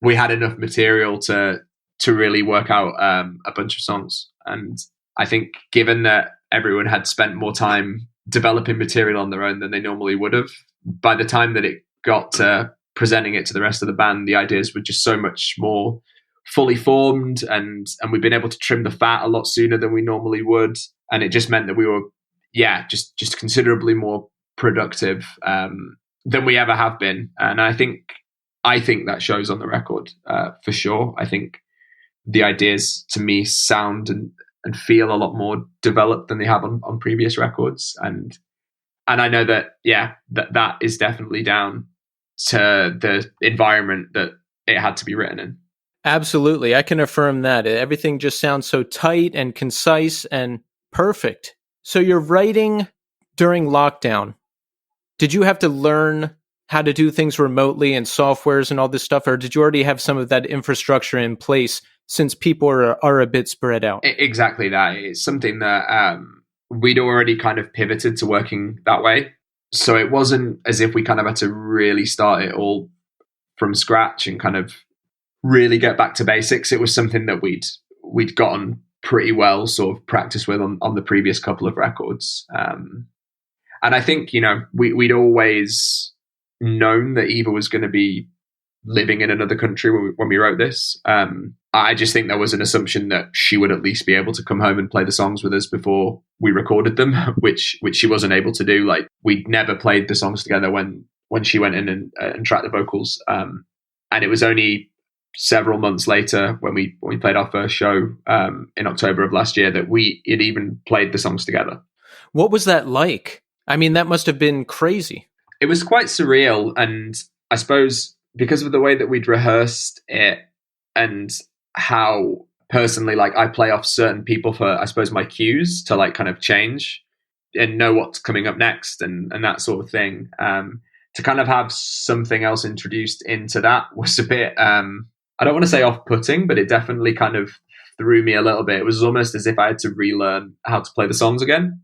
we had enough material to really work out a bunch of songs. And I think given that everyone had spent more time developing material on their own than they normally would have, by the time that it got to presenting it to the rest of the band, the ideas were just so much more fully formed, and we've been able to trim the fat a lot sooner than we normally would. And it just meant that we were, just considerably more productive than we ever have been. And I think that shows on the record for sure. I think the ideas to me sound and feel a lot more developed than they have on previous records. And I know that, that is definitely down to the environment that it had to be written in.
Absolutely. I can affirm that. Everything just sounds so tight and concise and perfect. So you're writing during lockdown. Did you have to learn how to do things remotely and softwares and all this stuff, or did you already have some of that infrastructure in place since people are a bit spread out?
Exactly that. It's something that we'd already kind of pivoted to working that way. So it wasn't as if we kind of had to really start it all from scratch and kind of really get back to basics. It was something that we'd gotten pretty well sort of practice with on the previous couple of records. And I think, we'd always known that Eva was going to be living in another country when we wrote this. I just think there was an assumption that she would at least be able to come home and play the songs with us before we recorded them, which she wasn't able to do. Like, we'd never played the songs together when she went in and tracked the vocals. And it was only several months later when we played our first show in October of last year that we had even played the songs together.
What was that like? I mean, that must have been crazy.
It was quite surreal. And I suppose because of the way that we'd rehearsed it and how personally, like, I play off certain people for, I suppose, my cues to like kind of change and know what's coming up next and that sort of thing. To kind of have something else introduced into that was a bit, I don't want to say off-putting, but it definitely kind of threw me a little bit. It was almost as if I had to relearn how to play the songs again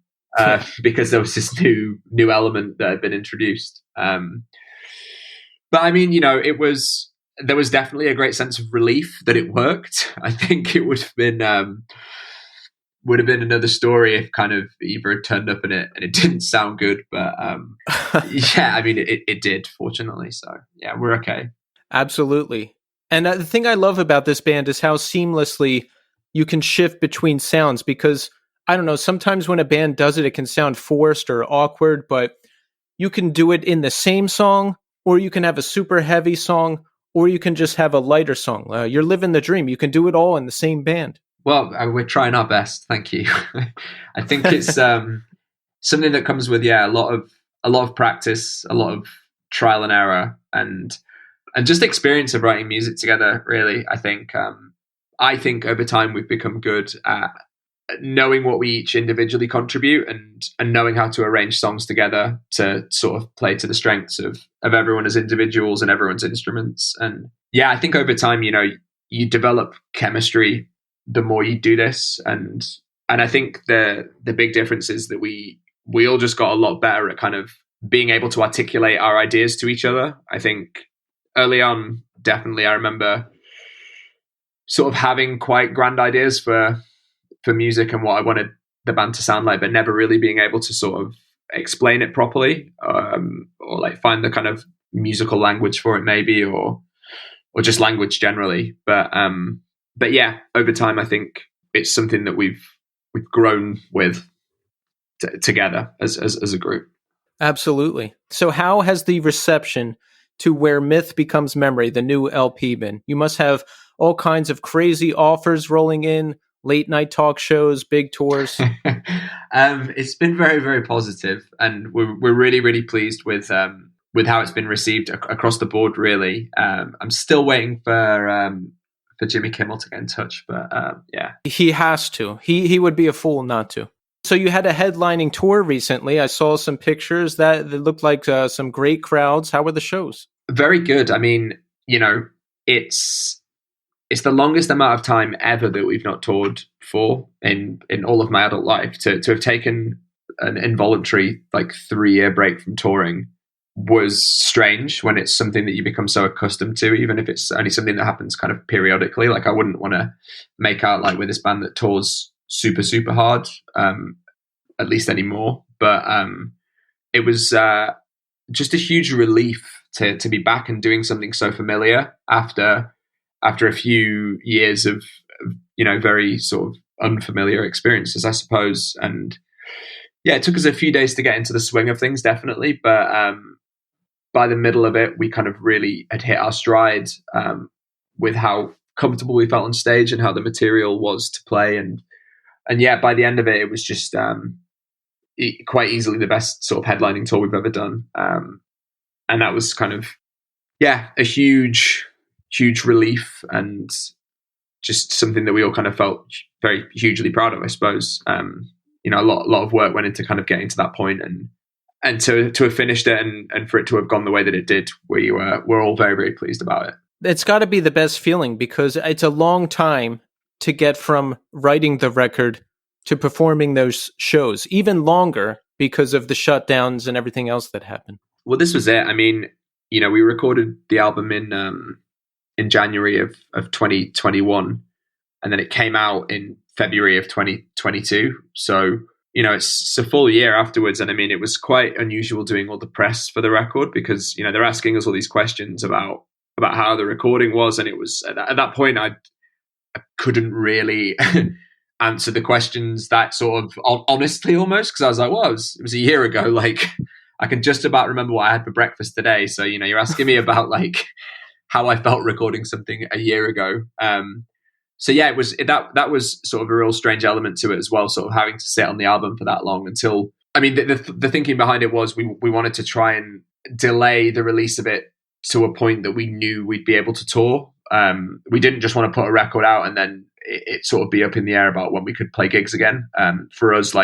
because there was this new element that had been introduced. But I mean, there was definitely a great sense of relief that it worked. I think it would have been another story if kind of Eva had turned up in it and it didn't sound good. But yeah, I mean, it did, fortunately. So yeah, we're okay.
Absolutely. And the thing I love about this band is how seamlessly you can shift between sounds, because I don't know, sometimes when a band does it, it can sound forced or awkward, but you can do it in the same song, or you can have a super heavy song, or you can just have a lighter song. You're living the dream. You can do it all in the same band.
Well, we're trying our best. Thank you. I think it's something that comes with, a lot of practice, a lot of trial and error, and just experience of writing music together, really. I think over time we've become good at knowing what we each individually contribute and knowing how to arrange songs together to sort of play to the strengths of everyone as individuals and everyone's instruments. And yeah, I think over time, you develop chemistry the more you do this. And I think the big difference is that we all just got a lot better at kind of being able to articulate our ideas to each other. I think early on, definitely, I remember sort of having quite grand ideas for music and what I wanted the band to sound like, but never really being able to sort of explain it properly, or like find the kind of musical language for it, maybe, or just language generally. But yeah, over time, I think it's something that we've grown with together as a group.
Absolutely. So how has the reception to Where Myth Becomes Memory, the new LP, been? You must have all kinds of crazy offers rolling in, late night talk shows, big tours.
It's been very, very positive, and we're really, really pleased with how it's been received across the board. Really, I'm still waiting for Jimmy Kimmel to get in touch. But yeah,
he has to. He would be a fool not to. So you had a headlining tour recently. I saw some pictures that looked like some great crowds. How were the shows?
very good. I mean, it's the longest amount of time ever that we've not toured for in all of my adult life. To have taken an involuntary 3-year break from touring was strange when it's something that you become so accustomed to, even if it's only something that happens kind of periodically. Like, I wouldn't want to make out like with this band that tours super, super hard, at least anymore. But it was just a huge relief to be back and doing something so familiar after a few years of very sort of unfamiliar experiences, I suppose. And yeah, it took us a few days to get into the swing of things, definitely. But by the middle of it, we kind of really had hit our stride with how comfortable we felt on stage and how the material was to play. And yeah, by the end of it, it was just quite easily the best sort of headlining tour we've ever done. And that was kind of, a huge relief, and just something that we all kind of felt very hugely proud of, I suppose. A lot of work went into kind of getting to that point, and to have finished it and for it to have gone the way that it did, we're all very, very pleased about it.
It's got to be the best feeling, because it's a long time to get from writing the record to performing those shows, even longer because of the shutdowns and everything else that happened.
Well, this was it. I mean, we recorded the album in January of 2021, and then it came out in February of 2022. So, it's a full year afterwards. And I mean, it was quite unusual doing all the press for the record, because, they're asking us all these questions about how the recording was. And it was at that point, I couldn't really answer the questions that sort of honestly, almost, because I was like, well, it was a year ago. Like, I can just about remember what I had for breakfast today. So, you're asking me about how I felt recording something a year ago. So yeah, that was sort of a real strange element to it as well, sort of having to sit on the album for that long until, I mean, the thinking behind it was we wanted to try and delay the release of it to a point that we knew we'd be able to tour. We didn't just want to put a record out and then it sort of be up in the air about when we could play gigs again. For us,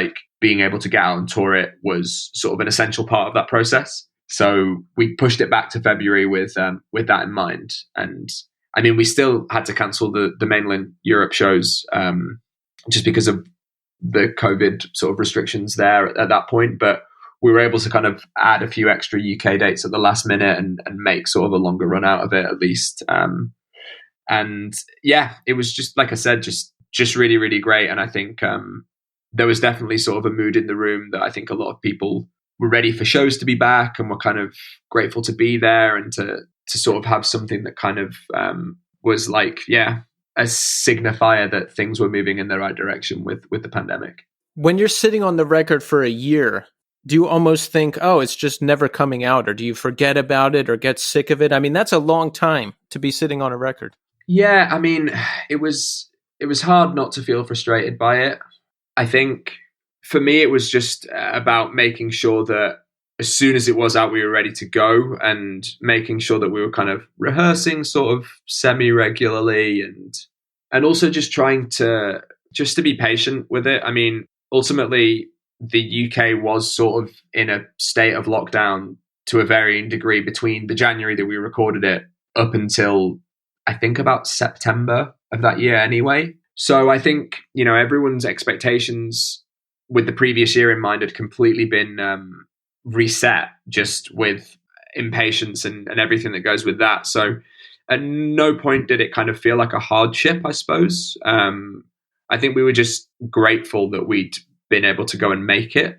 being able to get out and tour it was sort of an essential part of that process. So we pushed it back to February with that in mind. And I mean, we still had to cancel the mainland Europe shows just because of the COVID sort of restrictions there at that point. But we were able to kind of add a few extra UK dates at the last minute and make sort of a longer run out of it at least. And yeah, it was just, like I said, just really, really great. And I think there was definitely sort of a mood in the room that I think a lot of people were ready for shows to be back and were kind of grateful to be there and to sort of have something that kind of was a signifier that things were moving in the right direction with the pandemic.
When you're sitting on the record for a year, do you almost think, oh, it's just never coming out? Or do you forget about it or get sick of it? I mean, that's a long time to be sitting on a record.
Yeah, I mean, it was hard not to feel frustrated by it. I think for me, it was just about making sure that as soon as it was out, we were ready to go, and making sure that we were kind of rehearsing sort of semi-regularly and also just trying to be patient with it. I mean, ultimately, the UK was sort of in a state of lockdown to a varying degree between the January that we recorded it up until I think about September of that year anyway. So I think, everyone's expectations with the previous year in mind had completely been reset, just with impatience and everything that goes with that. So at no point did it kind of feel like a hardship, I suppose. I think we were just grateful that we'd been able to go and make it.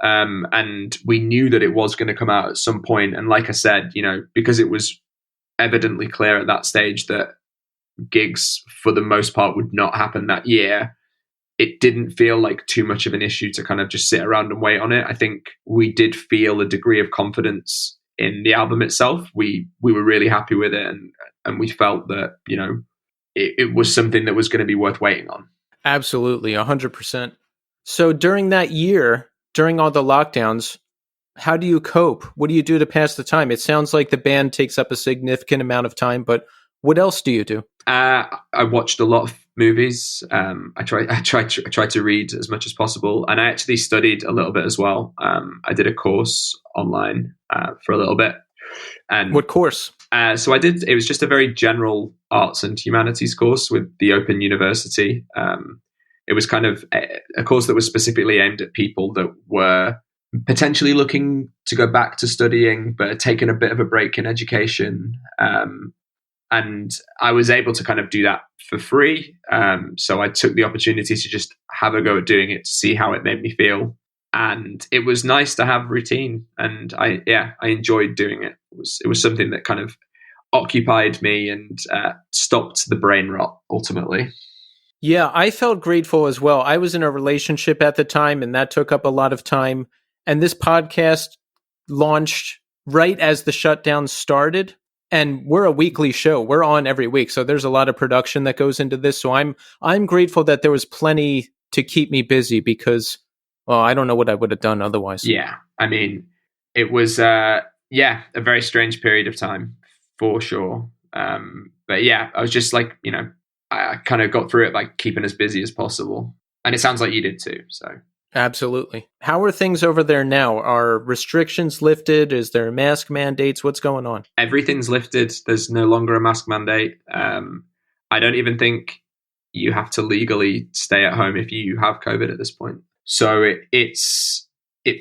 And we knew that it was going to come out at some point. And like I said, because it was evidently clear at that stage that gigs for the most part would not happen that year, it didn't feel like too much of an issue to kind of just sit around and wait on it. I think we did feel a degree of confidence in the album itself. We were really happy with it, and we felt that, it was something that was going to be worth waiting on.
Absolutely, 100%. So during that year, during all the lockdowns, how do you cope? What do you do to pass the time? It sounds like the band takes up a significant amount of time, but What else do you do?
I watched a lot of movies. I tried to read as much as possible, and I actually studied a little bit as well. I did a course online for a little bit. And
what course?
So I did. It was just a very general arts and humanities course with the Open University. It was kind of a course that was specifically aimed at people that were potentially looking to go back to studying, but had taken a bit of a break in education. And I was able to kind of do that for free. So I took the opportunity to just have a go at doing it to see how it made me feel. And it was nice to have routine. And I enjoyed doing it. It was something that kind of occupied me and stopped the brain rot ultimately.
Yeah, I felt grateful as well. I was in a relationship at the time, and that took up a lot of time. And this podcast launched right as the shutdown started. And we're a weekly show. We're on every week. So there's a lot of production that goes into this. So I'm grateful that there was plenty to keep me busy because, well, I don't know what I would have done otherwise.
Yeah. I mean, it was, a very strange period of time for sure. But yeah, I was just like, I kind of got through it by keeping as busy as possible. And it sounds like you did too. So.
Absolutely. How are things over there now? Are restrictions lifted? Is there mask mandates? What's going on?
Everything's lifted. There's no longer a mask mandate. I don't even think you have to legally stay at home if you have COVID at this point. So it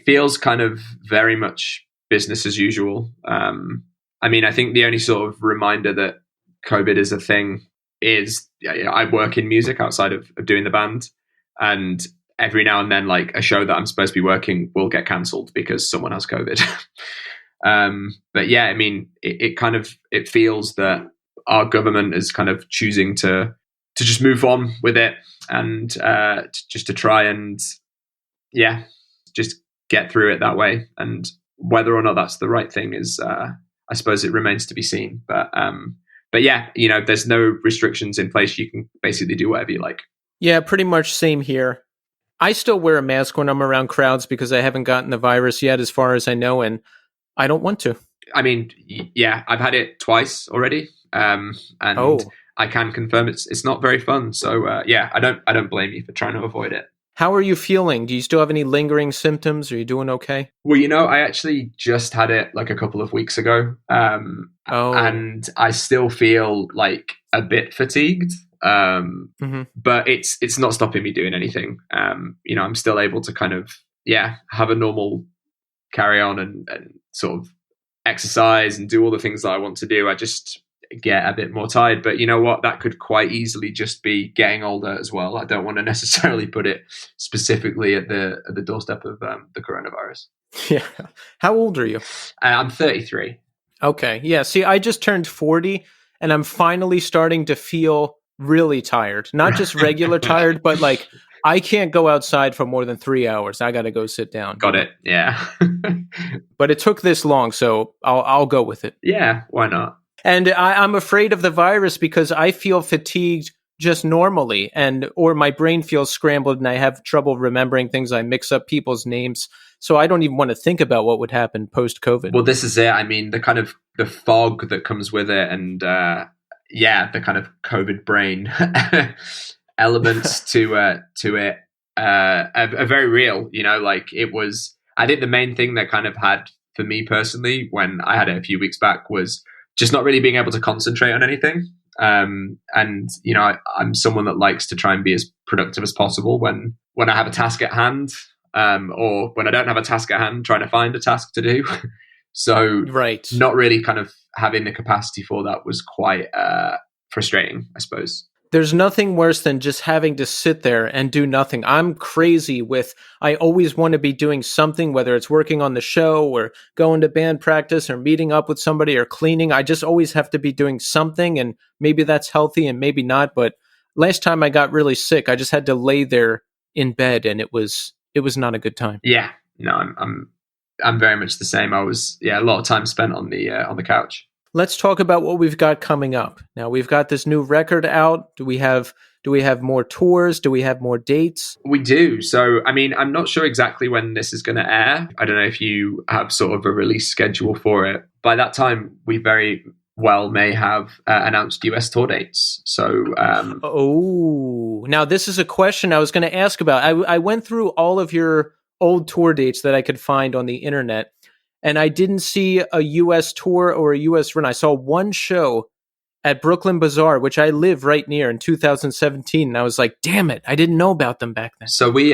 feels kind of very much business as usual. I mean, I think the only sort of reminder that COVID is a thing is I work in music outside of doing the band, and every now and then, like a show that I'm supposed to be working will get cancelled because someone has COVID. But yeah, I mean, it feels that our government is kind of choosing to just move on with it and just to try and just get through it that way. And whether or not that's the right thing is, I suppose it remains to be seen. But yeah, there's no restrictions in place. You can basically do whatever you like.
Yeah, pretty much same here. I still wear a mask when I'm around crowds because I haven't gotten the virus yet, as far as I know, and I don't want to.
I mean, yeah, I've had it twice already, and I can confirm it's not very fun. So yeah, I don't blame you for trying to avoid it.
How are you feeling? Do you still have any lingering symptoms? Are you doing okay?
Well, I actually just had it like a couple of weeks ago, and I still feel like a bit fatigued. But it's not stopping me doing anything. I'm still able to kind of have a normal carry on and sort of exercise and do all the things that I want to do. I just get a bit more tired, but you know what, that could quite easily just be getting older as well. I don't want to necessarily put it specifically at the doorstep of the coronavirus.
Yeah. How old are you?
I'm 33.
Okay. Yeah. See, I just turned 40 and I'm finally starting to feel really tired. Not just regular tired, but like I can't go outside for more than 3 hours. I got to go sit down.
Got it. Yeah.
But it took this long, so I'll go with it.
Yeah. Why not?
And I'm afraid of the virus because I feel fatigued just normally, or my brain feels scrambled and I have trouble remembering things. I mix up people's names. So I don't even want to think about what would happen post-COVID.
Well, this is it. I mean, the fog that comes with it and the kind of COVID brain elements to it are very real. Like it was, I think the main thing that kind of had for me personally when I had it a few weeks back was just not really being able to concentrate on anything. And I'm someone that likes to try and be as productive as possible when I have a task at hand, or when I don't have a task at hand, trying to find a task to do. So not really kind of having the capacity for that was quite frustrating, I suppose.
There's nothing worse than just having to sit there and do nothing. I'm crazy I always want to be doing something, whether it's working on the show or going to band practice or meeting up with somebody or cleaning. I just always have to be doing something, and maybe that's healthy and maybe not. But last time I got really sick, I just had to lay there in bed and it was not a good time.
Yeah, no, I'm very much the same. I was, a lot of time spent on the couch.
Let's talk about what we've got coming up. Now we've got this new record out. Do we have more tours? Do we have more dates?
We do. So, I mean, I'm not sure exactly when this is going to air. I don't know if you have sort of a release schedule for it. By that time, we very well may have announced US tour dates. So,
now this is a question I was going to ask about. I went through all of your old tour dates that I could find on the internet, and I didn't see a US tour or a US run. I saw one show at Brooklyn Bazaar, which I live right near, in 2017. And I was like, damn it, I didn't know about them back then.
So we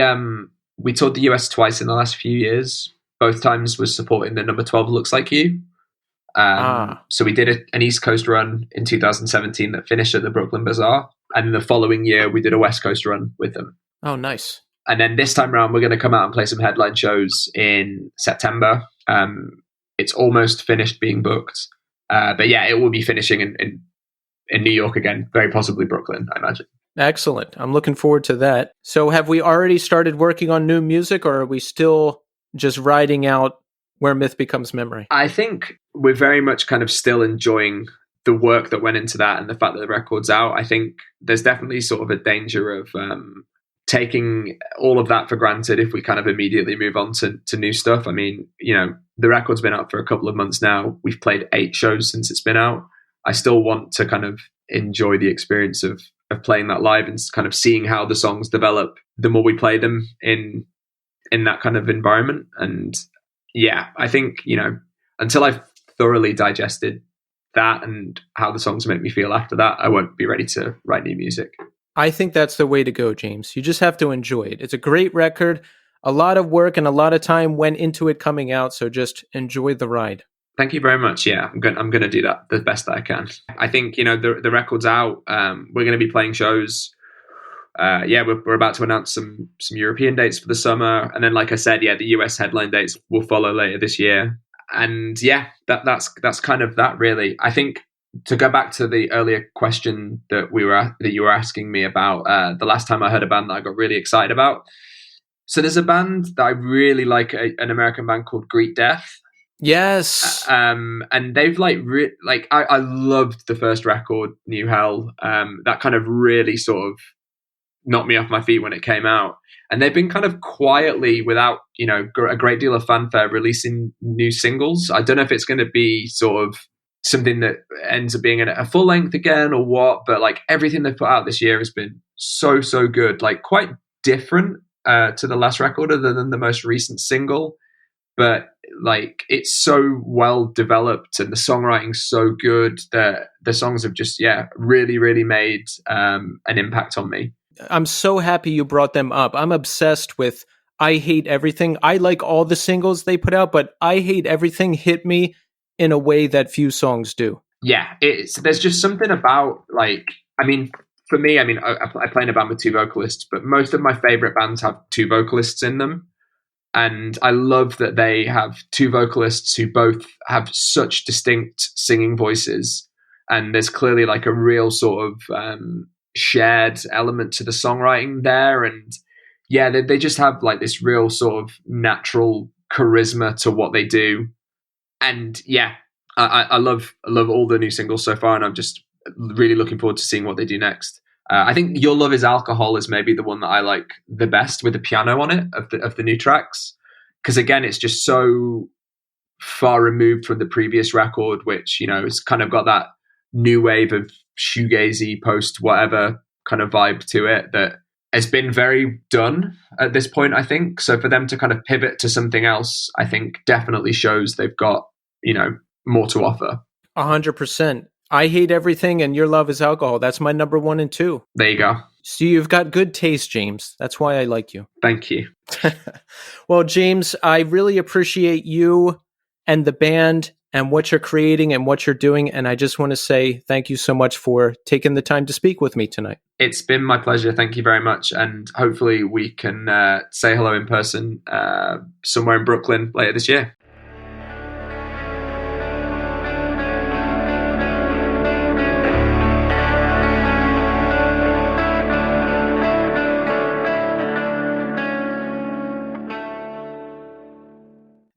toured the US twice in the last few years. Both times was supporting the number 12 Looks Like You. So we did an East Coast run in 2017 that finished at the Brooklyn Bazaar. And the following year, we did a West Coast run with them.
Oh, nice.
And then this time around, we're going to come out and play some headline shows in September. It's almost finished being booked. But yeah, it will be finishing in New York again, very possibly Brooklyn, I imagine.
Excellent. I'm looking forward to that. So have we already started working on new music, or are we still just riding out Where Myth Becomes Memory?
I think we're very much kind of still enjoying the work that went into that and the fact that the record's out. I think there's definitely sort of a danger of taking all of that for granted if we kind of immediately move on to new stuff. I mean, the record's been out for a couple of months now. We've played 8 shows since it's been out. I still want to kind of enjoy the experience of playing that live and kind of seeing how the songs develop the more we play them in that kind of environment. And yeah, I think, until I've thoroughly digested that and how the songs make me feel after that, I won't be ready to write new music.
I think that's the way to go, James. You just have to enjoy it. It's a great record. A lot of work and a lot of time went into it coming out, so just enjoy the ride.
Thank you very much. Yeah, I'm going to do that the best that I can. I think, the record's out. We're going to be playing shows. We're about to announce some European dates for the summer. And then, like I said, the US headline dates will follow later this year. And yeah, that's kind of that, really. I think, to go back to the earlier question that you were asking me about, the last time I heard a band that I got really excited about. So there's a band that I really like, an American band called Greet Death.
Yes.
And they've I loved the first record, New Hell. That kind of really sort of knocked me off my feet when it came out. And they've been kind of quietly, without, a great deal of fanfare, releasing new singles. I don't know if it's going to be sort of something that ends up being a full length again or what, but everything they've put out this year has been so good, quite different to the last record other than the most recent single. But it's so well developed and the songwriting's so good that the songs have just really made an impact on me.
I'm so happy you brought them up. I'm obsessed with I Hate Everything. I like all the singles they put out, but I Hate Everything hit me in a way that few songs do. Yeah,
there's just something about for me, I play in a band with 2 vocalists, but most of my favorite bands have 2 vocalists in them. And I love that they have 2 vocalists who both have such distinct singing voices. And there's clearly a real sort of shared element to the songwriting there. And yeah, they just have this real sort of natural charisma to what they do. And yeah, I love all the new singles so far. And I'm just really looking forward to seeing what they do next. I think Your Love Is Alcohol is maybe the one that I like the best, with the piano on it of the new tracks. Because again, it's just so far removed from the previous record, which, it's kind of got that new wave of shoegazy post whatever kind of vibe to it that has been very done at this point, I think. So for them to kind of pivot to something else, I think definitely shows they've got, more to offer.
100%. I Hate Everything and Your Love Is Alcohol. That's my number 1 and 2.
There you go.
So you've got good taste, James. That's why I like you.
Thank you.
Well, James, I really appreciate you and the band and what you're creating and what you're doing. And I just want to say thank you so much for taking the time to speak with me tonight.
It's been my pleasure. Thank you very much. And hopefully we can say hello in person somewhere in Brooklyn later this year.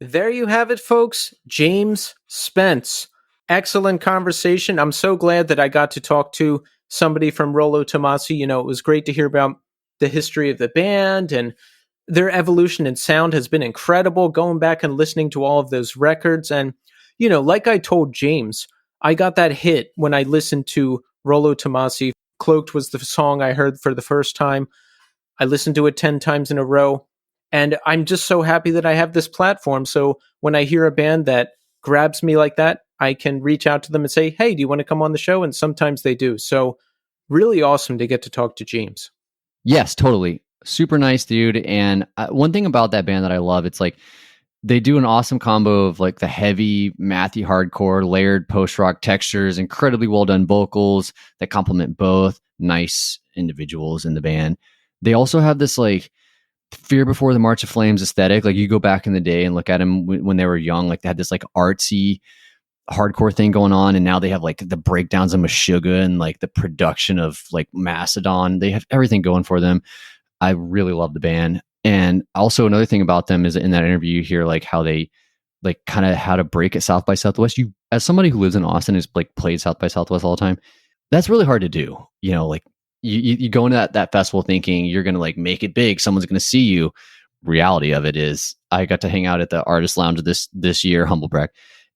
There you have it, folks. James Spence. Excellent conversation. I'm so glad that I got to talk to somebody from Rolo Tomassi. It was great to hear about the history of the band, and their evolution in sound has been incredible, going back and listening to all of those records. And, like I told James, I got that hit when I listened to Rolo Tomassi. Cloaked was the song I heard for the first time. I listened to it 10 times in a row. And I'm just so happy that I have this platform. So when I hear a band that grabs me like that, I can reach out to them and say, hey, do you want to come on the show? And sometimes they do. So really awesome to get to talk to James.
Yes, totally. Super nice dude. And one thing about that band that I love, it's like they do an awesome combo of like the heavy, mathy hardcore, layered post-rock textures, incredibly well done vocals that complement both nice individuals in the band. They also have this like Fear Before the March of Flames aesthetic. Like you go back in the day and look at them when they were young, like they had this like artsy hardcore thing going on, and now they have like the breakdowns of Meshuggah and like the production of like Mastodon. They have everything going for them. I really love the band. And also another thing about them is in that interview you hear like how they like kind of how to break at South by Southwest. You, as somebody who lives in Austin, has like played South by Southwest all the time, that's really hard to do. You know, like you go into that festival thinking you're gonna like make it big, someone's gonna see you. Reality of it is I got to hang out at the Artist Lounge this year, humble brag.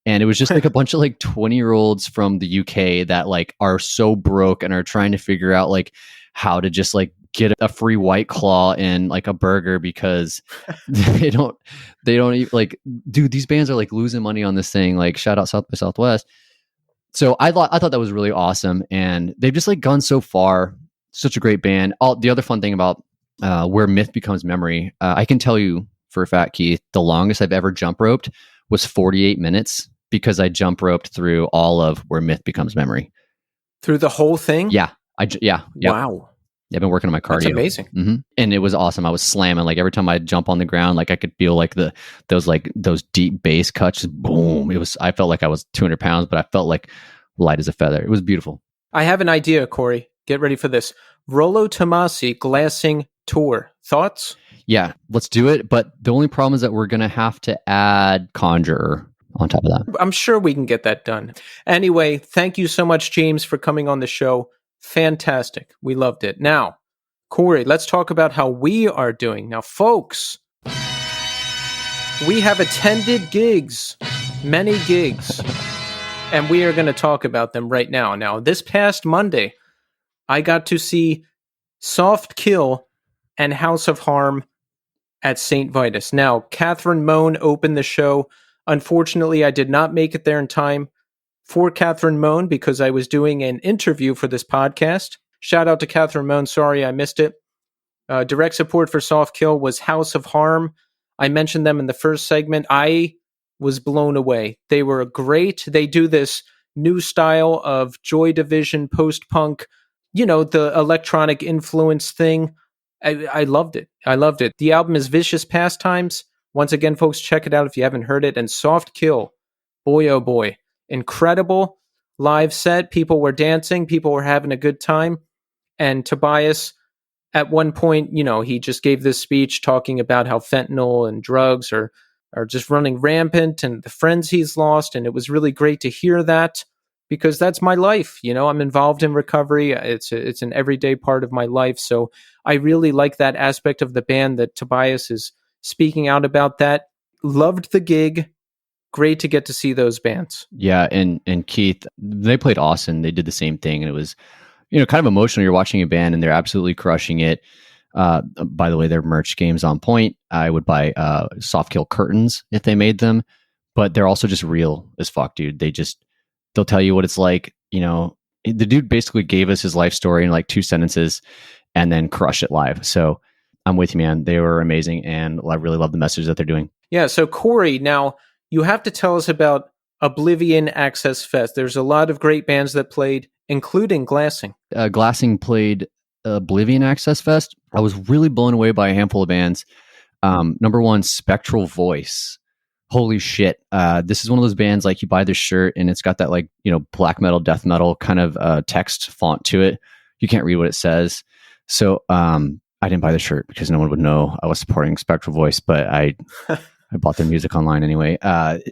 And it was just like a bunch of like 20-year-olds from the UK that like are so broke and are trying to figure out like how to just like get a free White Claw and like a burger because they don't even like, dude, these bands are like losing money on this thing. Like shout out South by Southwest. So I thought that was really awesome. And they've just like gone so far. Such a great band. The other fun thing about Where Myth Becomes Memory, I can tell you for a fact, Keith, the longest I've ever jump roped was 48 minutes because I jump roped through all of Where Myth Becomes Memory.
Through the whole thing?
Yeah. Yep.
Wow.
I've been working on my cardio.
That's amazing.
Mm-hmm. And it was awesome. I was slamming like every time I jump on the ground, like I could feel like those deep bass cuts, just boom. I felt like I was 200 pounds, but I felt like light as a feather. It was beautiful.
I have an idea, Cory. Get ready for this. Rolo Tomassi glassing tour. Thoughts?
Yeah, let's do it. But the only problem is that we're going to have to add Conjurer on top of that.
I'm sure we can get that done. Anyway, thank you so much, James, for coming on the show. Fantastic. We loved it. Now, Cory, let's talk about how we are doing. Now, folks, we have attended gigs, many gigs, and we are going to talk about them right now. Now, this past Monday, I got to see Soft Kill and House of Harm at St. Vitus. Now, Catherine Moan opened the show. Unfortunately, I did not make it there in time for Catherine Moan because I was doing an interview for this podcast. Shout out to Catherine Moan. Sorry I missed it. Direct support for Soft Kill was House of Harm. I mentioned them in the first segment. I was blown away. They were great. They do this new style of Joy Division, post-punk, the electronic influence thing. I loved it. I loved it. The album is Vicious Pastimes. Once again, folks, check it out if you haven't heard it. And Soft Kill, boy, oh boy. Incredible live set. People were dancing. People were having a good time. And Tobias, at one point, he just gave this speech talking about how fentanyl and drugs are just running rampant and the friends he's lost. And it was really great to hear that because that's my life. I'm involved in recovery. It's an everyday part of my life. So I really like that aspect of the band that Tobias is speaking out about that. Loved the gig. Great to get to see those bands.
Yeah, and Keith, they played Austin. They did the same thing, and it was, kind of emotional. You're watching a band, and they're absolutely crushing it. By the way, their merch game's on point. I would buy Soft Kill curtains if they made them, but they're also just real as fuck, dude. They'll tell you what it's like. The dude basically gave us his life story in like 2 sentences, and then crushed it live. So I'm with you, man. They were amazing, and I really love the message that they're doing.
Yeah. So Cory, now you have to tell us about Oblivion Access Fest. There's a lot of great bands that played, including Glassing.
Glassing played Oblivion Access Fest. I was really blown away by a handful of bands. Number one, Spectral Voice. Holy shit. This is one of those bands, like you buy this shirt and it's got that like, black metal, death metal kind of text font to it. You can't read what it says. So I didn't buy the shirt because no one would know I was supporting Spectral Voice, but I bought their music online anyway.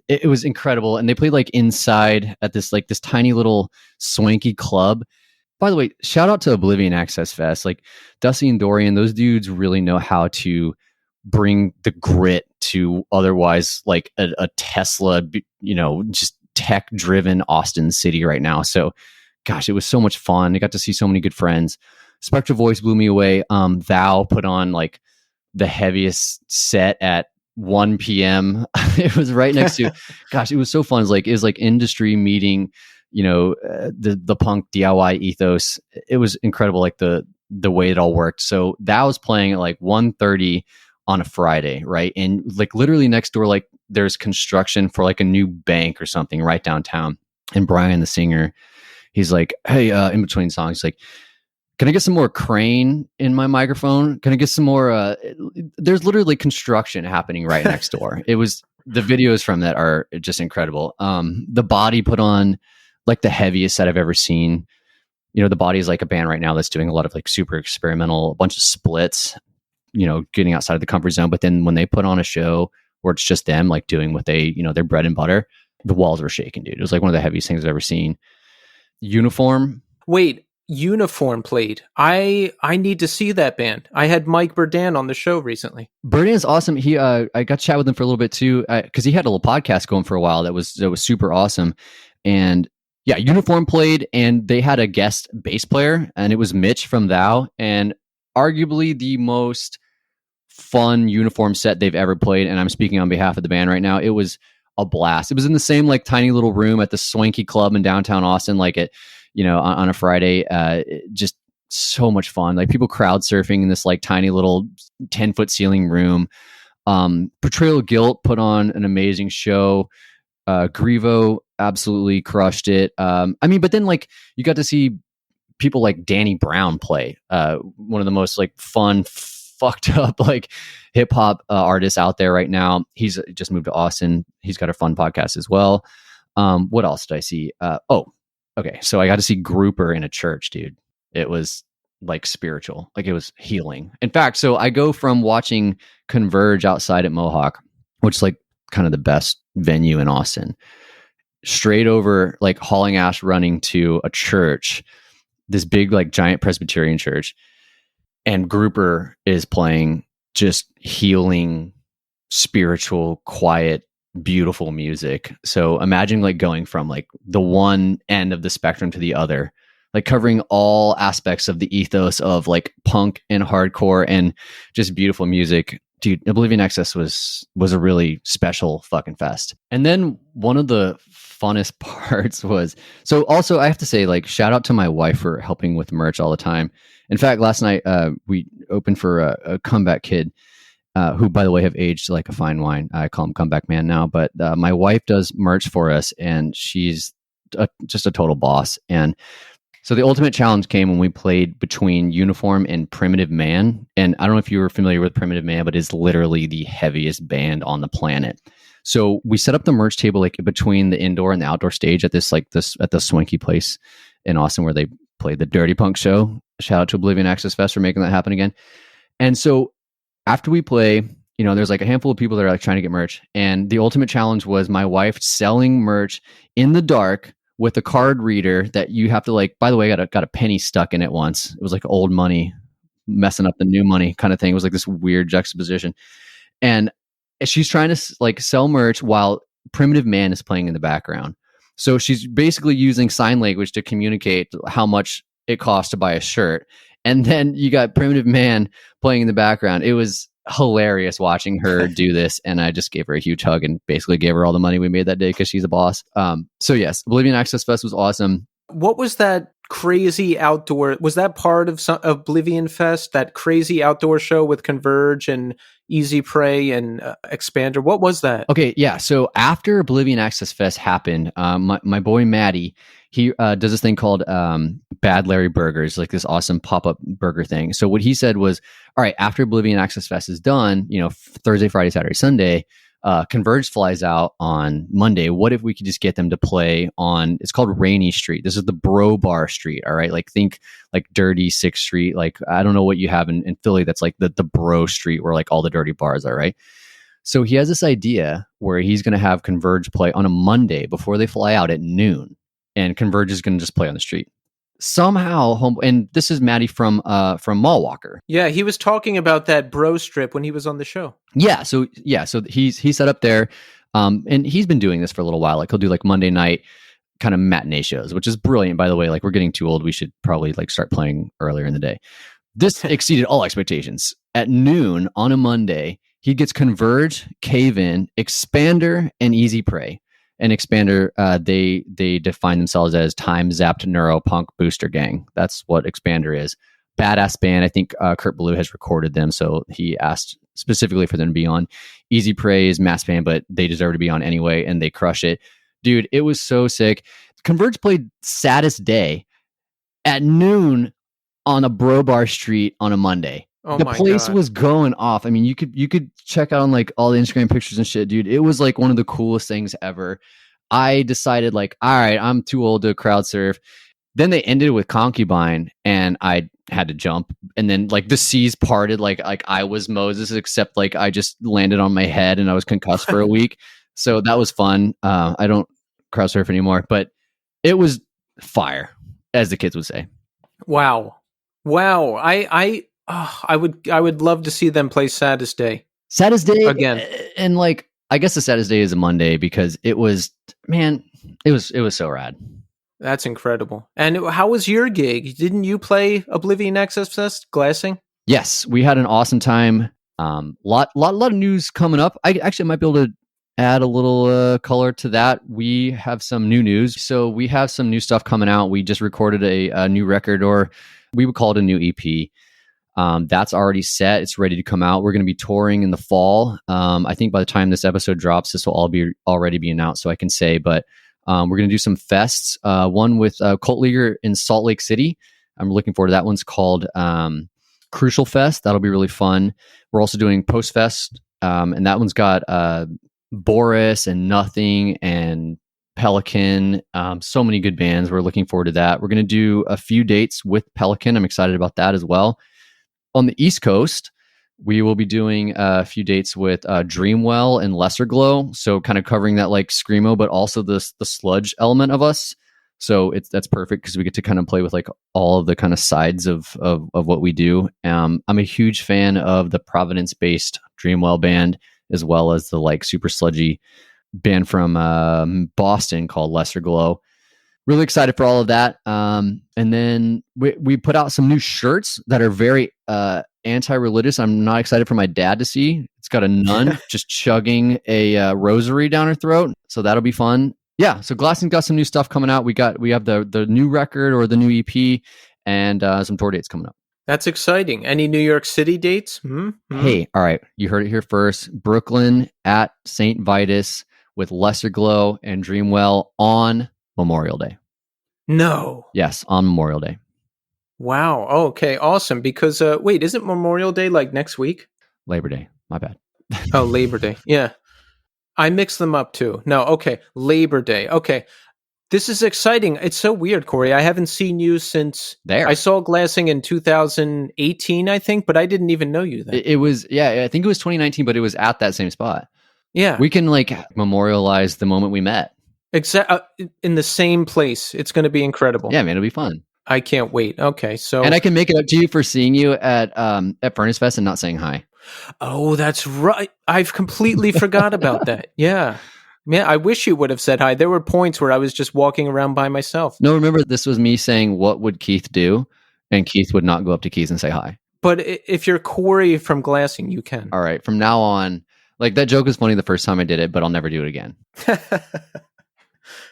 It was incredible. And they played like inside at this tiny little swanky club. By the way, shout out to Oblivion Access Fest. Like Dusty and Dorian, those dudes really know how to bring the grit to otherwise like a Tesla, just tech-driven Austin city right now. So, gosh, it was so much fun. I got to see so many good friends. Spectral Voice blew me away. Thou put on like the heaviest set at 1 p.m. It was right next to, gosh, it was so fun. It was like industry meeting, the punk DIY ethos. It was incredible, like the way it all worked. So that was playing at like 1:30 on a Friday, right? And like literally next door, like there's construction for like a new bank or something right downtown. And Brian, the singer, he's like, hey, in between songs, he's like, can I get some more crane in my microphone? Can I get some more? There's literally construction happening right next door. It was, the videos from that are just incredible. The Body put on like the heaviest set I've ever seen. The Body is like a band right now that's doing a lot of like super experimental, a bunch of splits, getting outside of the comfort zone. But then when they put on a show where it's just them like doing what they, their bread and butter, the walls were shaking, dude. It was like one of the heaviest things I've ever seen. Uniform.
Wait. Uniform played. I need to see that band. I had Mike Burdan on the show recently.
Burdan's awesome. He I got to chat with him for a little bit too, because he had a little podcast going for a while that was super awesome. And yeah, Uniform played, and they had a guest bass player, and it was Mitch from Thou, and arguably the most fun Uniform set they've ever played. And I'm speaking on behalf of the band right now. It was a blast. It was in the same like tiny little room at the swanky club in downtown Austin, like it. On a Friday, just so much fun. Like people crowd surfing in this like tiny little 10-foot ceiling room. Portrayal of Guilt put on an amazing show. Grievo absolutely crushed it. But then like you got to see people like Danny Brown play, one of the most like fun, fucked up like hip hop artists out there right now. He's just moved to Austin. He's got a fun podcast as well. What else did I see? Okay, so I got to see Grouper in a church, dude. It was like spiritual, like it was healing. In fact, so I go from watching Converge outside at Mohawk, which is like kind of the best venue in Austin, straight over like hauling ass running to a church, this big like giant Presbyterian church, and Grouper is playing just healing, spiritual, quiet, beautiful music. So imagine like going from like the one end of the spectrum to the other, like covering all aspects of the ethos of like punk and hardcore and just beautiful music. Dude, Oblivion Access was a really special fucking fest. And then one of the funnest parts was, so also I have to say, like, shout out to my wife for helping with merch all the time. In fact, last night we opened for a Comeback Kid, who, by the way, have aged like a fine wine. I call him Comeback Man now. But my wife does merch for us, and she's just a total boss. And so the ultimate challenge came when we played between Uniform and Primitive Man. And I don't know if you were familiar with Primitive Man, but it's literally the heaviest band on the planet. So we set up the merch table like between the indoor and the outdoor stage at this at the swanky place in Austin where they played the Dirty Punk show. Shout out to Oblivion Access Fest for making that happen again. And so after we play, there's like a handful of people that are like trying to get merch. And the ultimate challenge was my wife selling merch in the dark with a card reader that you have to like, by the way, got a penny stuck in it once. It was like old money messing up the new money kind of thing. It was like this weird juxtaposition. And she's trying to like sell merch while Primitive Man is playing in the background. So she's basically using sign language to communicate how much it costs to buy a shirt. And then you got Primitive Man playing in the background. It was hilarious watching her do this. And I just gave her a huge hug and basically gave her all the money we made that day because she's a boss. So yes, Oblivion Access Fest was awesome.
What was that crazy outdoor? Was that part of Oblivion Fest, that crazy outdoor show with Converge and Easy Prey and Expander? What was that?
Okay, yeah. So after Oblivion Access Fest happened, my boy Maddie, he does this thing called Bad Larry Burgers, like this awesome pop-up burger thing. So what he said was, all right, after Oblivion Access Fest is done, Thursday, Friday, Saturday, Sunday, Converge flies out on Monday. What if we could just get them to play on, it's called Rainy Street. This is the Bro Bar Street. All right. Like think like dirty 6th Street. Like, I don't know what you have in Philly. That's like the Bro Street where like all the dirty bars are. Right. So he has this idea where he's going to have Converge play on a Monday before they fly out at noon, and Converge is going to just play on the street. Somehow, and this is Maddie from Mall Walker.
Yeah, he was talking about that Bro Strip when he was on the show.
So he set up there. And he's been doing this for a little while. Like he'll do like Monday night kind of matinee shows, which is brilliant, by the way. Like we're getting too old. We should probably like start playing earlier in the day. This exceeded all expectations. At noon on a Monday, he gets Converge, Cave In, Expander, and Easy Prey. And Expander, they define themselves as time zapped neuropunk booster gang. That's what Expander is. Badass band. I think Kurt Ballou has recorded them, so he asked specifically for them to be on. Easy Prey is mass band, but they deserve to be on anyway, and they crush it. Dude, it was so sick. Converge played Saddest Day at noon on a Bro Bar Street on a Monday.
Oh
the
my
place
God.
was going off. I mean, you could check out on like all the Instagram pictures and shit, dude. It was like one of the coolest things ever. I decided like, all right, I'm too old to crowd surf. Then they ended with Concubine, and I had to jump. And then like the seas parted, like I was Moses, except like I just landed on my head and I was concussed for a week. So that was fun. I don't crowd surf anymore, but it was fire, as the kids would say.
Wow. I would love to see them play Saddest Day.
Saddest Day
Again.
And like I guess the Saddest Day is a Monday because it was so rad.
That's incredible. And how was your gig? Didn't you play Oblivion Access Fest glassing?
Yes, we had an awesome time. Lot of news coming up. I actually might be able to add a little color to that. We have some new news. So we have some new stuff coming out. We just recorded a new record, or we would call it a new EP. That's already set. It's ready to come out. We're going to be touring in the fall. I think by the time this episode drops, this will all be already be announced, so I can say. But we're going to do some fests. One with Cult Leaguer in Salt Lake City. I'm looking forward to that. One's called Crucial Fest. That'll be really fun. We're also doing Post Fest, and that one's got Boris and Nothing and Pelican. So many good bands. We're looking forward to that. We're going to do a few dates with Pelican. I'm excited about that as well. On the East Coast, we will be doing a few dates with Dreamwell and Lesser Glow. So kind of covering that like Screamo, but also the sludge element of us. So that's perfect because we get to kind of play with like all of the kind of sides of what we do. I'm a huge fan of the Providence-based Dreamwell band, as well as the like super sludgy band from Boston called Lesser Glow. Really excited for all of that. And then we put out some new shirts that are very anti-religious. I'm not excited for my dad to see. It's got a nun just chugging a rosary down her throat. So that'll be fun. Yeah. So Glassing's got some new stuff coming out. We have the new record or the new EP and some tour dates coming up.
That's exciting. Any New York City dates? Mm-hmm.
Hey, all right. You heard it here first. Brooklyn at St. Vitus with Lesser Glow and Dreamwell on Memorial Day.
No.
Yes, on Memorial Day.
Wow. Okay. Awesome. Because wait, isn't Memorial Day like next week?
Labor Day. My bad.
Oh, Labor Day. Yeah. I mix them up too. No. Okay. Labor Day. Okay. This is exciting. It's so weird, Cory. I haven't seen you since
there.
I saw Glassing in 2018, I think, but I didn't even know you then.
It was, yeah, I think it was 2019, but it was at that same spot.
Yeah.
We can like memorialize the moment we met.
In the same place. It's going to be incredible.
Yeah, man, it'll be fun.
I can't wait. Okay, so
and I can make it up to you for seeing you at Furnace Fest and not saying hi.
Oh, that's right. I've completely forgot about that. Yeah. Man, I wish you would have said hi. There were points where I was just walking around by myself.
No, remember this was me saying, "What would Keith do?" And Keith would not go up to Keith and say hi.
But if you're Cory from Glassing, you can.
All right, from now on, like that joke was funny the first time I did it, but I'll never do it again.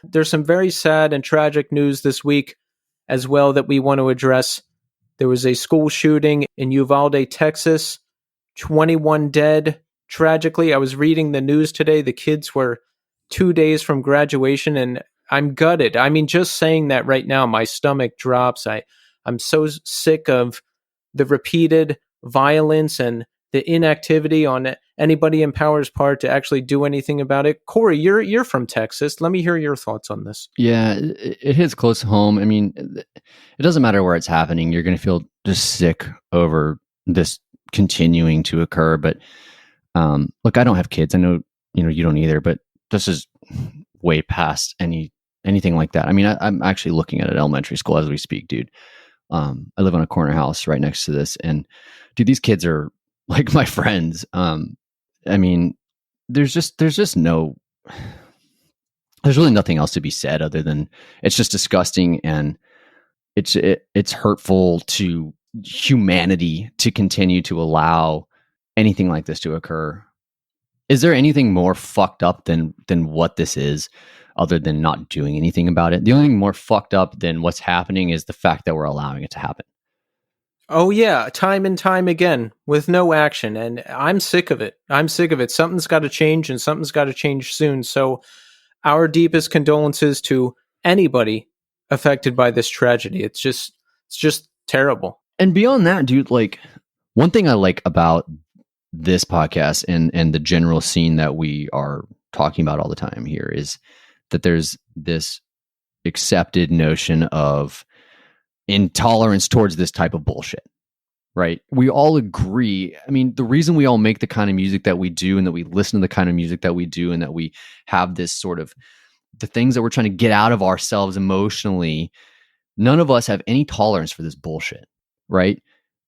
There's some very sad and tragic news this week as well that we want to address. There was a school shooting in Uvalde, Texas. 21 dead. Tragically, I was reading the news today. The kids were 2 days from graduation, and I'm gutted. I mean, just saying that right now, my stomach drops. I'm so sick of the repeated violence and the inactivity on anybody in power's part to actually do anything about it. Cory, you're from Texas. Let me hear your thoughts on this.
Yeah, it hits close to home. I mean, it doesn't matter where it's happening. You're going to feel just sick over this continuing to occur. But look, I don't have kids. I know you don't either. But this is way past anything like that. I mean, I'm actually looking at an elementary school as we speak, dude. I live on a corner house right next to this, and dude, these kids are like my friends. I mean, there's just no there's really nothing else to be said other than it's just disgusting, and it's hurtful to humanity to continue to allow anything like this to occur. Is there anything more fucked up than what this is, other than not doing anything about it? The only thing more fucked up than what's happening is the fact that we're allowing it to happen.
Oh yeah, time and time again with no action, and I'm sick of it. Something's got to change, and something's got to change soon. So our deepest condolences to anybody affected by this tragedy. It's just terrible.
And beyond that, dude, like, one thing I like about this podcast and the general scene that we are talking about all the time here is that there's this accepted notion of intolerance towards this type of bullshit, right? We all agree. I mean, the reason we all make the kind of music that we do, and that we listen to the kind of music that we do, and that we have this sort of the things that we're trying to get out of ourselves emotionally, none of us have any tolerance for this bullshit, right?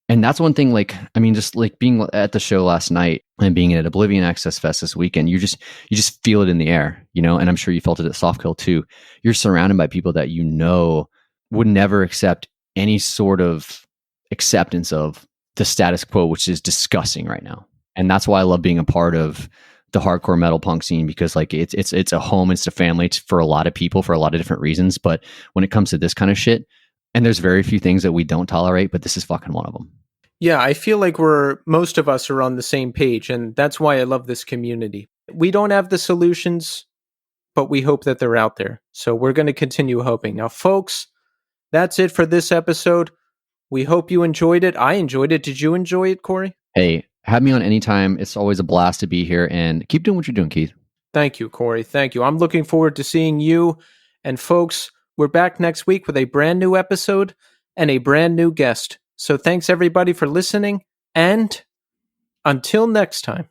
And that's one thing, like, I mean, just like being at the show last night and being at Oblivion Access Fest this weekend, you just feel it in the air, you know, and I'm sure you felt it at Softkill too. You're surrounded by people that you know would never accept any sort of acceptance of the status quo, which is disgusting right now. And that's why I love being a part of the hardcore metal punk scene, because like it's a home, it's a family for a lot of people for a lot of different reasons. But when it comes to this kind of shit, and there's very few things that we don't tolerate, but this is fucking one of them.
Yeah, I feel like most of us are on the same page, and that's why I love this community. We don't have the solutions, but we hope that they're out there. So we're going to continue hoping. Now, folks, that's it for this episode. We hope you enjoyed it. I enjoyed it. Did you enjoy it, Cory?
Hey, have me on anytime. It's always a blast to be here, and keep doing what you're doing, Keith.
Thank you, Cory. Thank you. I'm looking forward to seeing you. And folks, we're back next week with a brand new episode and a brand new guest. So thanks everybody for listening, and until next time.